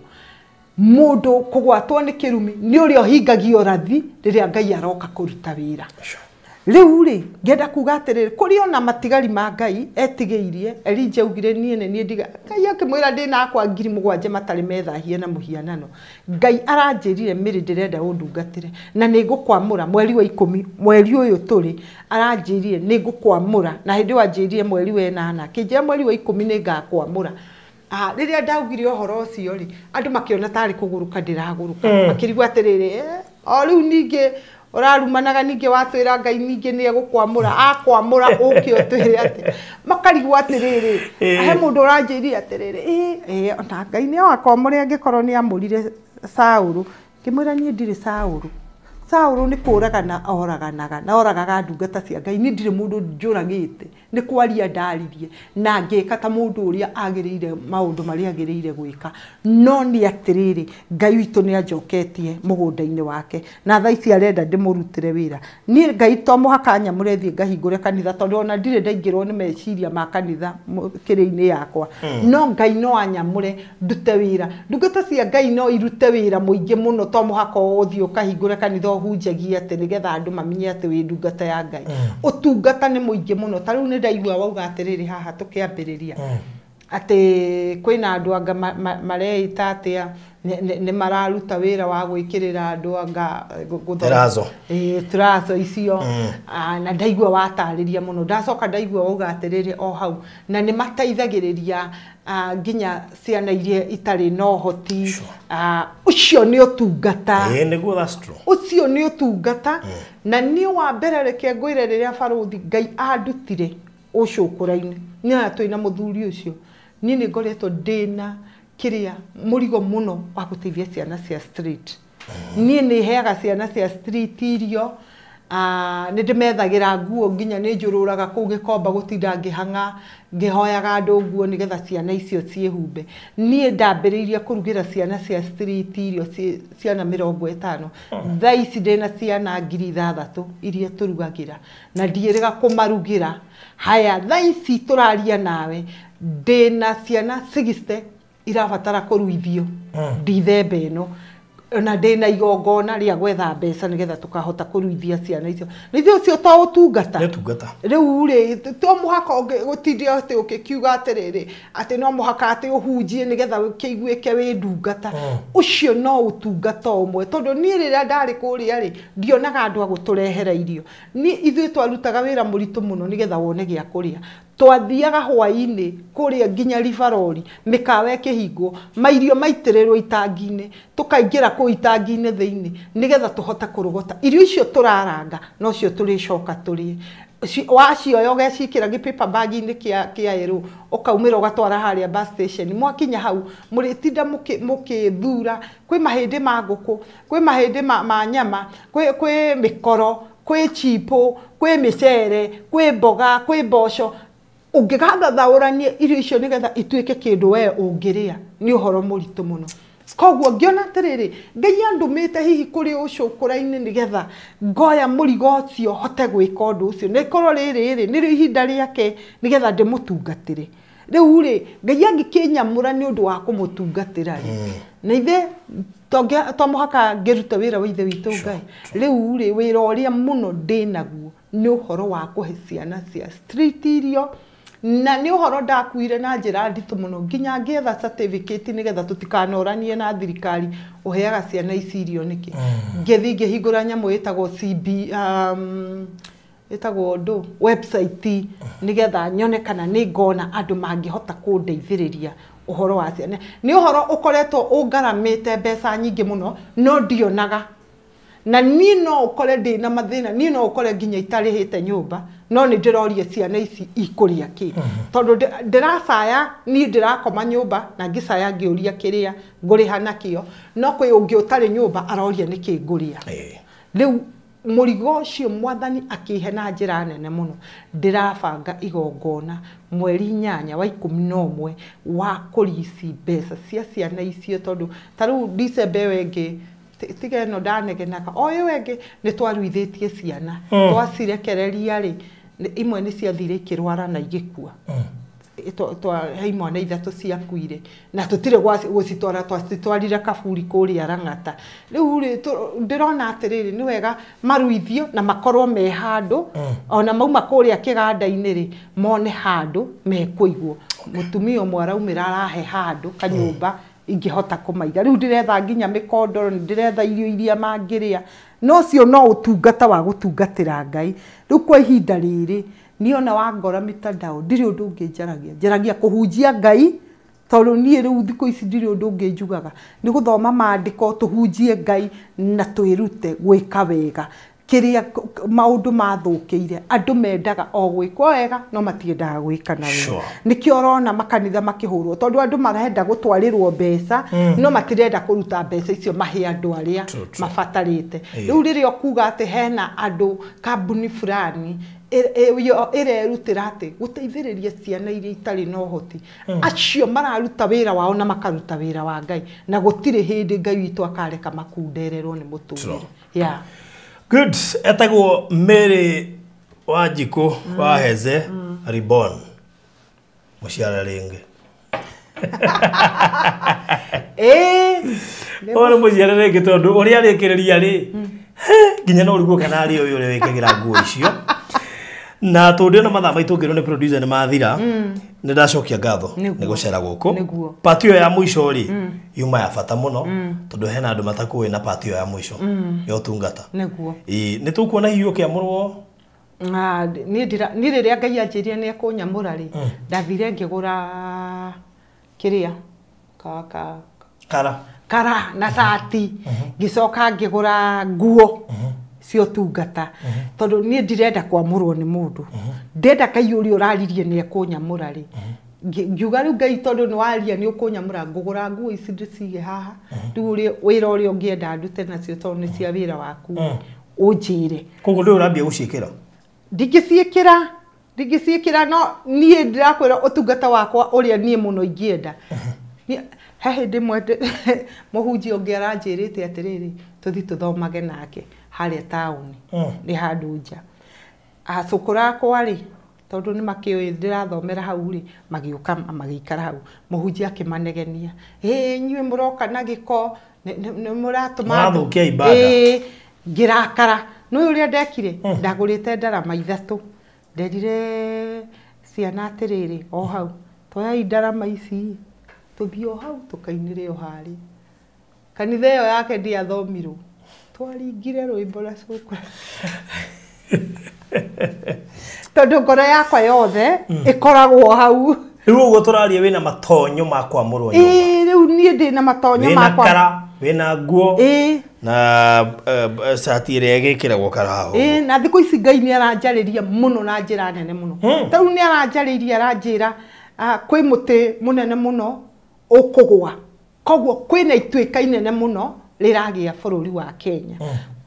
mundu kugwatwo ni kirumi ni urio hingagio rathi riria Ngai aroka kuruta wira riu ri ngenda kuga atiriri kuri ona matigari ma Ngai etigeirie Elija ugire nie ndiga Ngai akimwira ndina akwa 7,000 matari methahie na muhianano Ngai aranjirire miri ndirenda undungatire na ningukwamura mweri wa 10 mweri uyu turi aranjirire ningukwamura na hindi wanjirire mweri wa 8 kinje mweri wa 10 ningakwamura riria ndaugire ohoro ucio ri andu makiona tari kuguruka ndiraguruka makirigwa atiriri o riu ninge urarumanaga ninge watwira Ngai ninge ni egukwamura akwamura ukio twire ati makarigwa atiriri he mundu uranjiri atiriri ona Ngai ni akwamure angikorwo ni amurire Saulu kimwira nie ndiri Saulu ni kuragana oraganaga na oragaga ndungata cia Ngai ni ndire mundu njuragite ni kwaria ndaririe na ngeka ta mundu uria agirire maundu mari agirire gwika no ni atiriri Ngai witu ni anjoketie mugunda-ini wake na tha ici arenda ndimurutire wira ni Ngai to muhaka nyamure thie ngahingure kanitha tondu ona ndire ndaingirwo ni meciria ma kanitha kiri-ini yakwa no Ngai no anyamure ndute wira ndungata cia Ngai no irute wira muingi muno to muhaka uthie ukahingure kanitha hunjagia ati nigetha andu mamenye ati wi ndungata ya Ngai utungata ni muingi muno tariu ni ndaigua wauga atiriri haha tukiambiriria ati kwina andu anga mareita atia ni mararuta wira wa gwikirira andu anga turazo icio na ndaigua watariria muno ndacoka ndaigua wauga atiriri o hau na ni mateithagiriria nginya ciana iria itari no hoti ucio ni utungata niguo that's true ucio ni utungata na ni wa mbere reke ngwire riria baruthi Ngai andutire ucukura-ini ni atwina muthuri ucio ni ngoretwo ndina kiria murigo muno wa guteithia ciana cia street ni heaga ciana cia street irio ni ndimethagira nguo nginya ni njururaga kuu gikomba gutinda ngihanga ngihoyaga andu nguo nigetha ciana icio ciehumbe ni ndambiriirie kurugira ciana cia street irio ciana 50 tha ici ndina ciana 3,000 iria turugagira na ndiiriga kumarugira haya thaici turaria nawe ndina ciana 60 irabatara kuruithio ndithembe ino na ndina igongona ria gwetha mbeca nigetha tukahota kuruithia ciana icio nithio ucio ta utungata riu ri to muhaka gutindie ati ukiuga atiriri ati no muhaka ati uhunjie nigetha kiiguike wi ndungata ucio no utungata umwe tondu ni riria ndari kuria ri ndionaga andu aguturehera irio ni ithui twarutaga wira muritu muno nigetha wone gia kuria twathiaga hwaini kuria nginya rivarori mikawe kihingo mairio maitirirwo itangi-ini tukaingira ku itangi-ini thiini nigetha tuhota kurugota irio icio turaranga no cio turicoka turie wacioya ugecikira gipaper bag-ini kia ero ukaumira ugatwara haria bus station mwakinya hau muritinda mukithura kwi mahindi ma nguku kwi mahindi ma nyama kwi mikoro kwi chipo kwi micere kwi mboga kwi mboco ungigatha thauranie irio icio nigetha ituike kindu we ungiria ni uhoro muritu muno koguo ngiona atiriri ngai andumite hihi kuri ucukura-ini nigetha ngoya murigo ucio hote gwika undu ucio ni korwo riri ni ihinda riake nigetha ndimutungatire riu ri ngai angikinyamura ni undu wa kumutungatira na ithe to muhaka ngiruta wira wa ithe witu ngai riu ri wira uria muno ndinaguo ni uhoro wa kuhe ciana cia street irio na ni uhoro ndakuire na njira nditu muno nginya ngetha certificate nigetha tutikanoranie na thirikari uheaga ciana ici irio niki ngethi ngihingura nyamu itagwo CB itagwo ndo website nigetha nyone kana ni ngona andu mangihota kundeithiriria uhoro wa ciana ni uhoro ukoretwo ungaramite mbeca nyingi muno no ndionaga na ni no ukore ndina mathina ni no ukore nginya itarihite nyumba no ni ndirorie ciana ici ikuria ki tondu ndiracaya ni ndirakoma nyumba na ngicaya ngiuria kiria nguriha nakio no kwi ungi utari nyumba aroria niki nguria riu murigo ucio mwathani akihe na njira nene muno ndirabanga igongona mweri 8 wa 11 wa kurici mbeca cia ciana icio tondu taru December wengi tige no ndanegenaga oyo wengi ni twaruithitie ciana twacirekereria ri imwe ni ciathire ikirwara na igikua hei mwana ithatu ciakuire na tutire gucitwara twacitwarire kaburi kuria Rang'ata riu ndirona atiriri ni wega maruithio na makorwo me handu ona mauma kuria kiganda-ini ri mone handu mekuigwo mutumia umwe araumira arahe handu kanyumba ingihota kumaiga riu ndiretha nginya mikondoro ndiretha irio iria mangiria no cio no utungata wa gutungatira Ngai riu kwa ihinda riri niona wangora mitandao ndiri undu njaragia kuhunjia Ngai tondu nie riu thiko ici ndiri undu njugaga ni guthoma maandiko tuhunjie Ngai na twirute gwika wega kiria maundu mathukiire andu mendaga o gwikwo wega no matiendaga gwika na wega nikio rona makanitha makihurwo tondu andu marenda gutwarirwo mbeca no matirenda kuruta mbeca icio mahe andu aria mafatarite riu ririo kuga ati hena andu kambuni fulani irerutira ati guteithiriria ciana iria itari no hoti acio mararuta wira wao na makaruta wira wa Ngai na gutire hindi Ngai witu akareka makundererwo ni muturire Good. Etagwo Mary Wanjiku Waheze Reborn. Muciara ringi. Ora muciara ringi tondu uri arikiriria ri. Nginya no uriguo kana ari uyu uri wikigira nguo icio. Na tondu na mathaa maitu ngiro ni producer ni mathira. Ni ndacokia ngatho ni gucera guku. Part iyo ya mwisho ri yuma ya bata muno tondu hena andu matakuwe na part iyo ya mwisho yo tungata. Niguo. Ni tukuona hiyo kiamurwo ni riria Ngai anjirie ni akunyamura ri ndathire ngigura kiria kara na sati gicoka ngigura nguo cio tungata tondu ni ndirenda kwamurwo ni mundu ndenda Ngai uri uraririe ni akunyamura ri ngiuga riu Ngai tondu ni waria ni ukunyamura ngugura nguo ici ndicige haha riu wira uria ungienda ndute nacio tondu ni cia wira waku unjire koguo ndi urambia guciikira ndingiciikira no nie ndirakwira utungata wakwa uria nie muno ingienda he hindi mwende muhunjia ungi aranjirite atiriri tuthi tuthomage nake haria tauni ni handu nja acukura akwa ri tondu ni makioe ndirathomera hau ri magioka magikara hau muhunjia akimanegenia nyue muroka na giko ni muratuma thukia ibada ngirakara no uria ndekire ndagurite ndarama 3 nderire ciana atiriri o hau toya ndarama ici tuthio hau tukainire o hari kanitha iyo yake ndiathomirwo twaringire rwimbo na cukwa tondu ngoro yakwa yothe ikoragwo hau riu uguo turaria wina matonyo ma kwamurwo nyumba riu nie ndina matonyo makwa kara wina nguo na sati ire egikiragwo karaho na thiku ici Ngai ni aranjariria muno na njira nene muno tau ni aranjariria aranjira kwi muti munene muno ukugwa koguo kwina ituika inene muno riragia bururi wa Kenya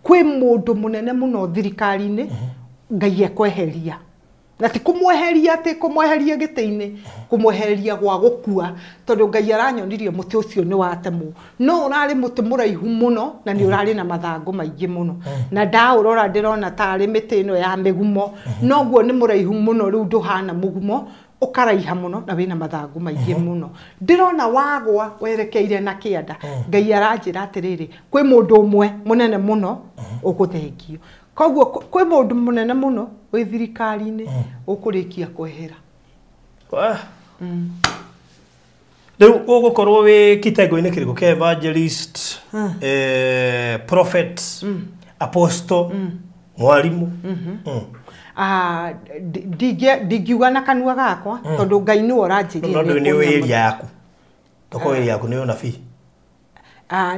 kwi mundu munene muno thirikari-ini Ngai ekweheria na ti kumweheria ati kumweheria giti-ini kumweheria gwa gukua tondu Ngai aranyonirie muti ucio ni watemwo no urari muti muraihu muno na ni urari na mathangu maingi muno na ndaurora ndirona tari miti ino ya migumo no guo ni muraihu muno riu nduhana mugumo ukaraiha muno na wina mathangu maingi muno ndirona wagwa werekeire na kianda Ngai aranjira atiriri kwi mundu umwe munene muno uguthengio koguo kwi mundu munene muno wi thirikari-ini ukurikia kwehera riu ugukorwo wi kitengo-ini kiriku ke evangelist prophet apostle mwalimu ndingiuga na kanua gakwa tondu Ngai ni oranjiria ni area yaku toko area yaku ni unabii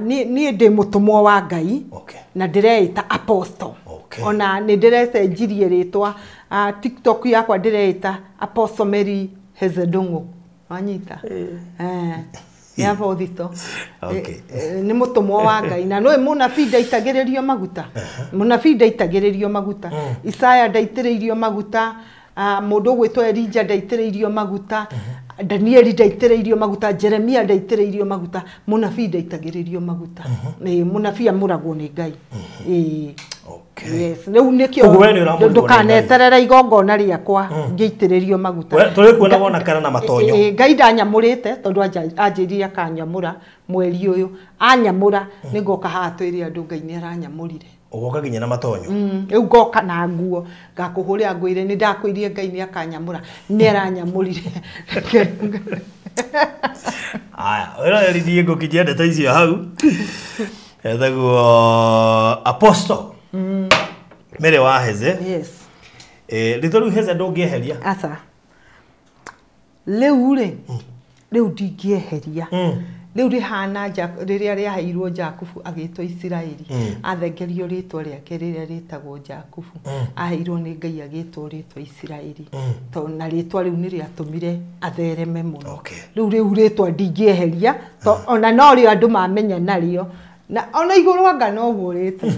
ni ndi mutumwa wa Ngai na ndireita apostle ona ni ndirecenjirie ritwa TikTok yakwa ndireita Apostle Mary Hezedongo wanyita ya bothito ni mutumwa wa Ngai na no munabii ndaitagiririo maguta munabii ndaitagiririo maguta Isaya ndaitiririo maguta mundu gwitwa Elijah ndaitiririo maguta Danieli ndaitiririo maguta Jeremia ndaitiririo maguta munabii ndaitagiririo maguta munabii amuragwo ni Ngai yes riu nikio ndukaneterera igongona riakwa ngiitiririo maguta tuli kuona wona kana na matonyo Ngai ndanyamurite tondu anjiriria kanyamura mweri uyu anyamura ningoka hatwiri andu Ngai ni aranyamurire ugoka ginya na matonyo riu ngoka na nguo ngakuhuria ngwire ni ndakwirie Ngai ni akanyamura ni aranyamurire aya ora ridie ngokijia ndeta icio hau ethaguo apostle Mere wa Heze yes ritoru Heze ndungieheria asa riu ndingieheria riu rihana riria riaheirwo Jakubu agitwo Isiraeli athengerio ritwa riake riria ritagwo Jakubu aheirwo ni Ngai agitwo ritwa Isiraeli to na ritwa riu ni riatumire athereme muno riu ritwa ndingieheria to ona no rio andu mamenya nario na ona iguru anga no gurite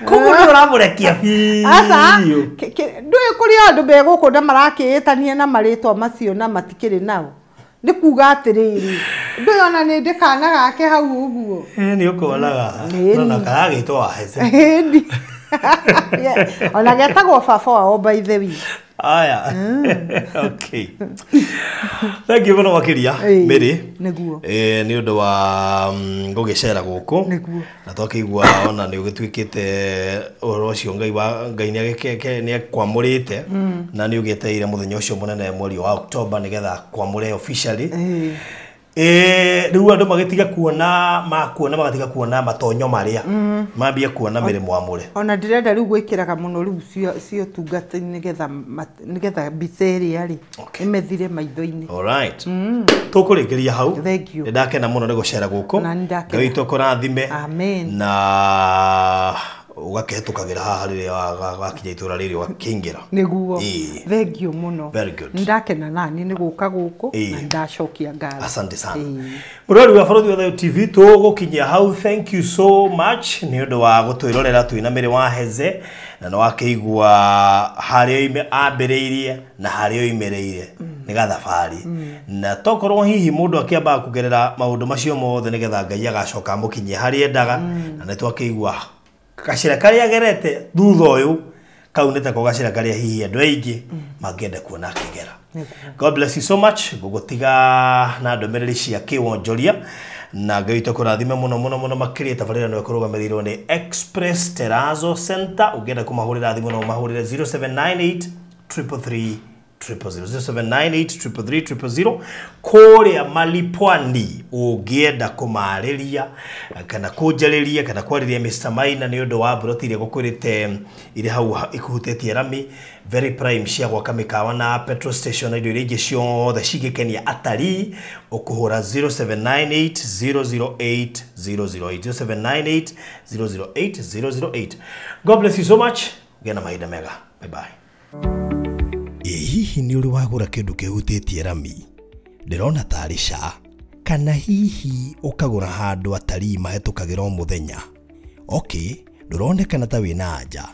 kugu uramurekia fi asa nduye kuri andu begukunda marakiitania na maritwa macio na matikiri nao ni kuga atiriri nduye ona ni ndikana gake hau uguo ni ukoraga na karagitwa Heze ona getagwo baba wao by the way aya okay thank you muno makiria Mary niguo ni undu wa ngugicera guku na twakigwa ona ni ugitwikite oro ucio Ngai ni kwamurite na ni ugeteire muthenya ucio munene mweri wa October nigetha kwamure officially riu andu magitiga kuona magatiga kuona matonyo maria mambia kuona mirimo amure ona ndirenda riu gwikiraga muno riu cio tungata nigetha biceri ari imethire maitho-ini alright tukurikiria hau thank you ndakena muno ni gucera guku Ngai tukurathime amen na ugaketukagira haha riria wakinya itura riri wakingira niguo thank you muno very good ndakena nani ni guka guku na ndacokia ngatho asante sana murori wa Borothi Othayo TV tugukinya hau thank you so much ni undu wa gutwirorera twina Mary wa Heze na no wakeigwa hario ambiriirie na hario imereire ni gathabari na tokorwo hihi mundu akiamba kugerera maundu macio mothe nigetha Ngai agacoka mukinye hari endaga na ni twakeigwa kashira kari agerete thutha uyu kauneta ko gacira karia hihi andu aingi mangenda kuona akigera. God bless you so much. Gugutiga na ndomereri cia kiwonjoria na gaito kurathime muno makiria tabarira no kurugamiriro ni Express Terazo Center. Ugenda kumahurira thimu no mahurire 0798 333 0798 kuria Malipwani. Ugienda kumariria kana kujariria kana kwariria Mr. Maina ni undu wa brotire gukurite ire hau ikuhutetie rami very prime cia gwaka mikawa na petrol station indo iria ciothe cigikenia atari ukuhura 0798 008 008. God bless you so much. Gena mahinda mega. Bye bye. Hihi ni uri wagura kindu kihutĩtie rami ndirona tarisha kana hihi ukagura handu atari mahetukagira muthenya okay nduronekana ta wina anja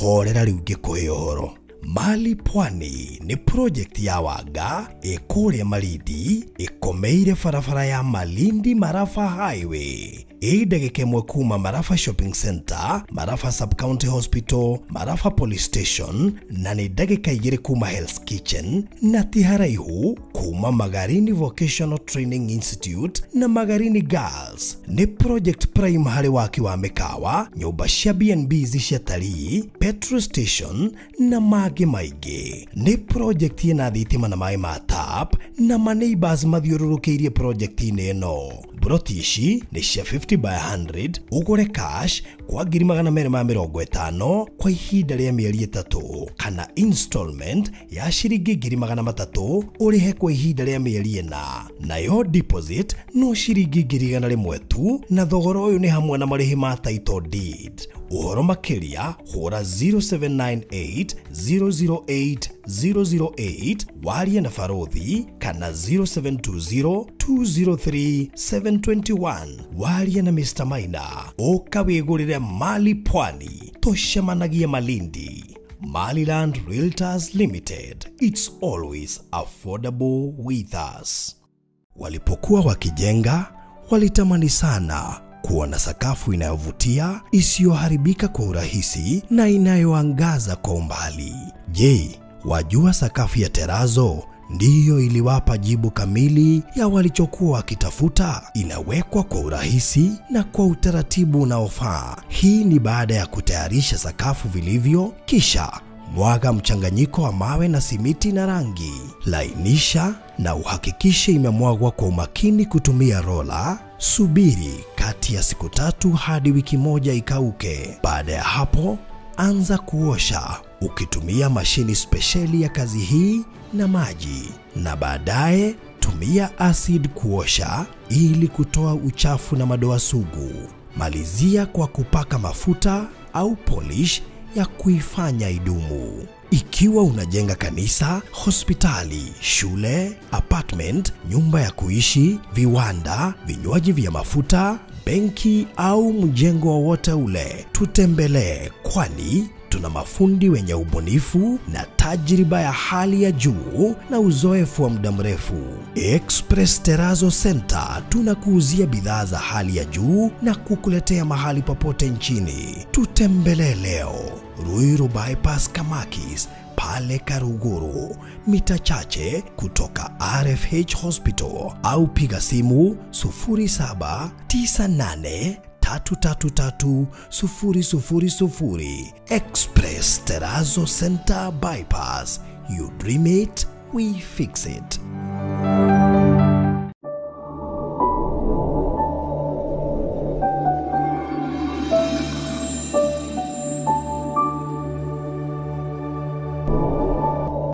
horera riu ngikuhe uhoro Malipwani ni project ya Wanga ikuria Malindi ikomeire barabara ya Malindi Marafa Highway idagike mwe kuma Marafa Shopping Center, Marafa Sub County Hospital, Marafa Police Station na ni dagika igiri kuma Hell's Kitchen na tiharaihu kuma Magarini Vocational Training Institute na Magarini Girls. Ni project prime hari waki wa mikawa, nyumba cia B&Bs cia talii, petrol station na magi maige. Ni project ina thitima na mai ma tap na maneighbors mathiururukiirie project ino. Brotishi ni cia 50 by 100 ugure cash kwa 250 kwa ihinda ria mieri 3 kana installment ya shiringi 300 urihe kwa ihinda ria mieri 4 na yo deposit no shiringi 100 tu na thogora uyu ni hamwe na marihi ma title deed. Uhoro makiria hura 0798 008 warie na Farothi kana 0720 203 721 warie na Mr. Maina ukawigurire Malipwani tushemanagie Malindi. Maliland Realtors Limited, it's always affordable with us. Walipokuwa wakijenga walitamani sana kuona sakafu inayovutia, isiyoharibika kwa urahisi na inayoangaza kwa umbali. Je, wajua sakafu ya Terazo ndiyo iliwapa jibu kamili ya walichokuwa wakitafuta? Inawekwa kwa urahisi na kwa utaratibu unaofaa. Hii ni baada ya kutayarisha sakafu vilivyo, kisha mwaga mchanganyiko wa mawe na simiti na rangi. Lainisha na uhakikishe imemwagwa kwa umakini kutumia rola. Subiri kati ya siku 3 hadi wiki 1 ikauke. Baada ya hapo, anza kuosha ukitumia mashini spesheli ya kazi hii na maji, na baadaye tumia acid kuosha ili kutoa uchafu na madoa sugu. Malizia kwa kupaka mafuta au polish ya kuifanya idumu. Ikiwa unajenga kanisa, hospitali, shule, apartment, nyumba ya kuishi, viwanda, vinywaji vya mafuta, benki au mjengo wowote ule, tutembelee, kwani tuna mafundi wenye ubunifu na tajriba ya hali ya juu na uzoefu wa muda mrefu. Express Terazo Center tunakuuzia bidhaa za hali ya juu na kukuletea mahali popote nchini. Tutembelee leo Ruiru Bypass Kamakis pale Karuguru, mita chache kutoka RFH Hospital, au piga simu 0798 333 000. Express Terazo Center Bypass. You dream it, we fix it.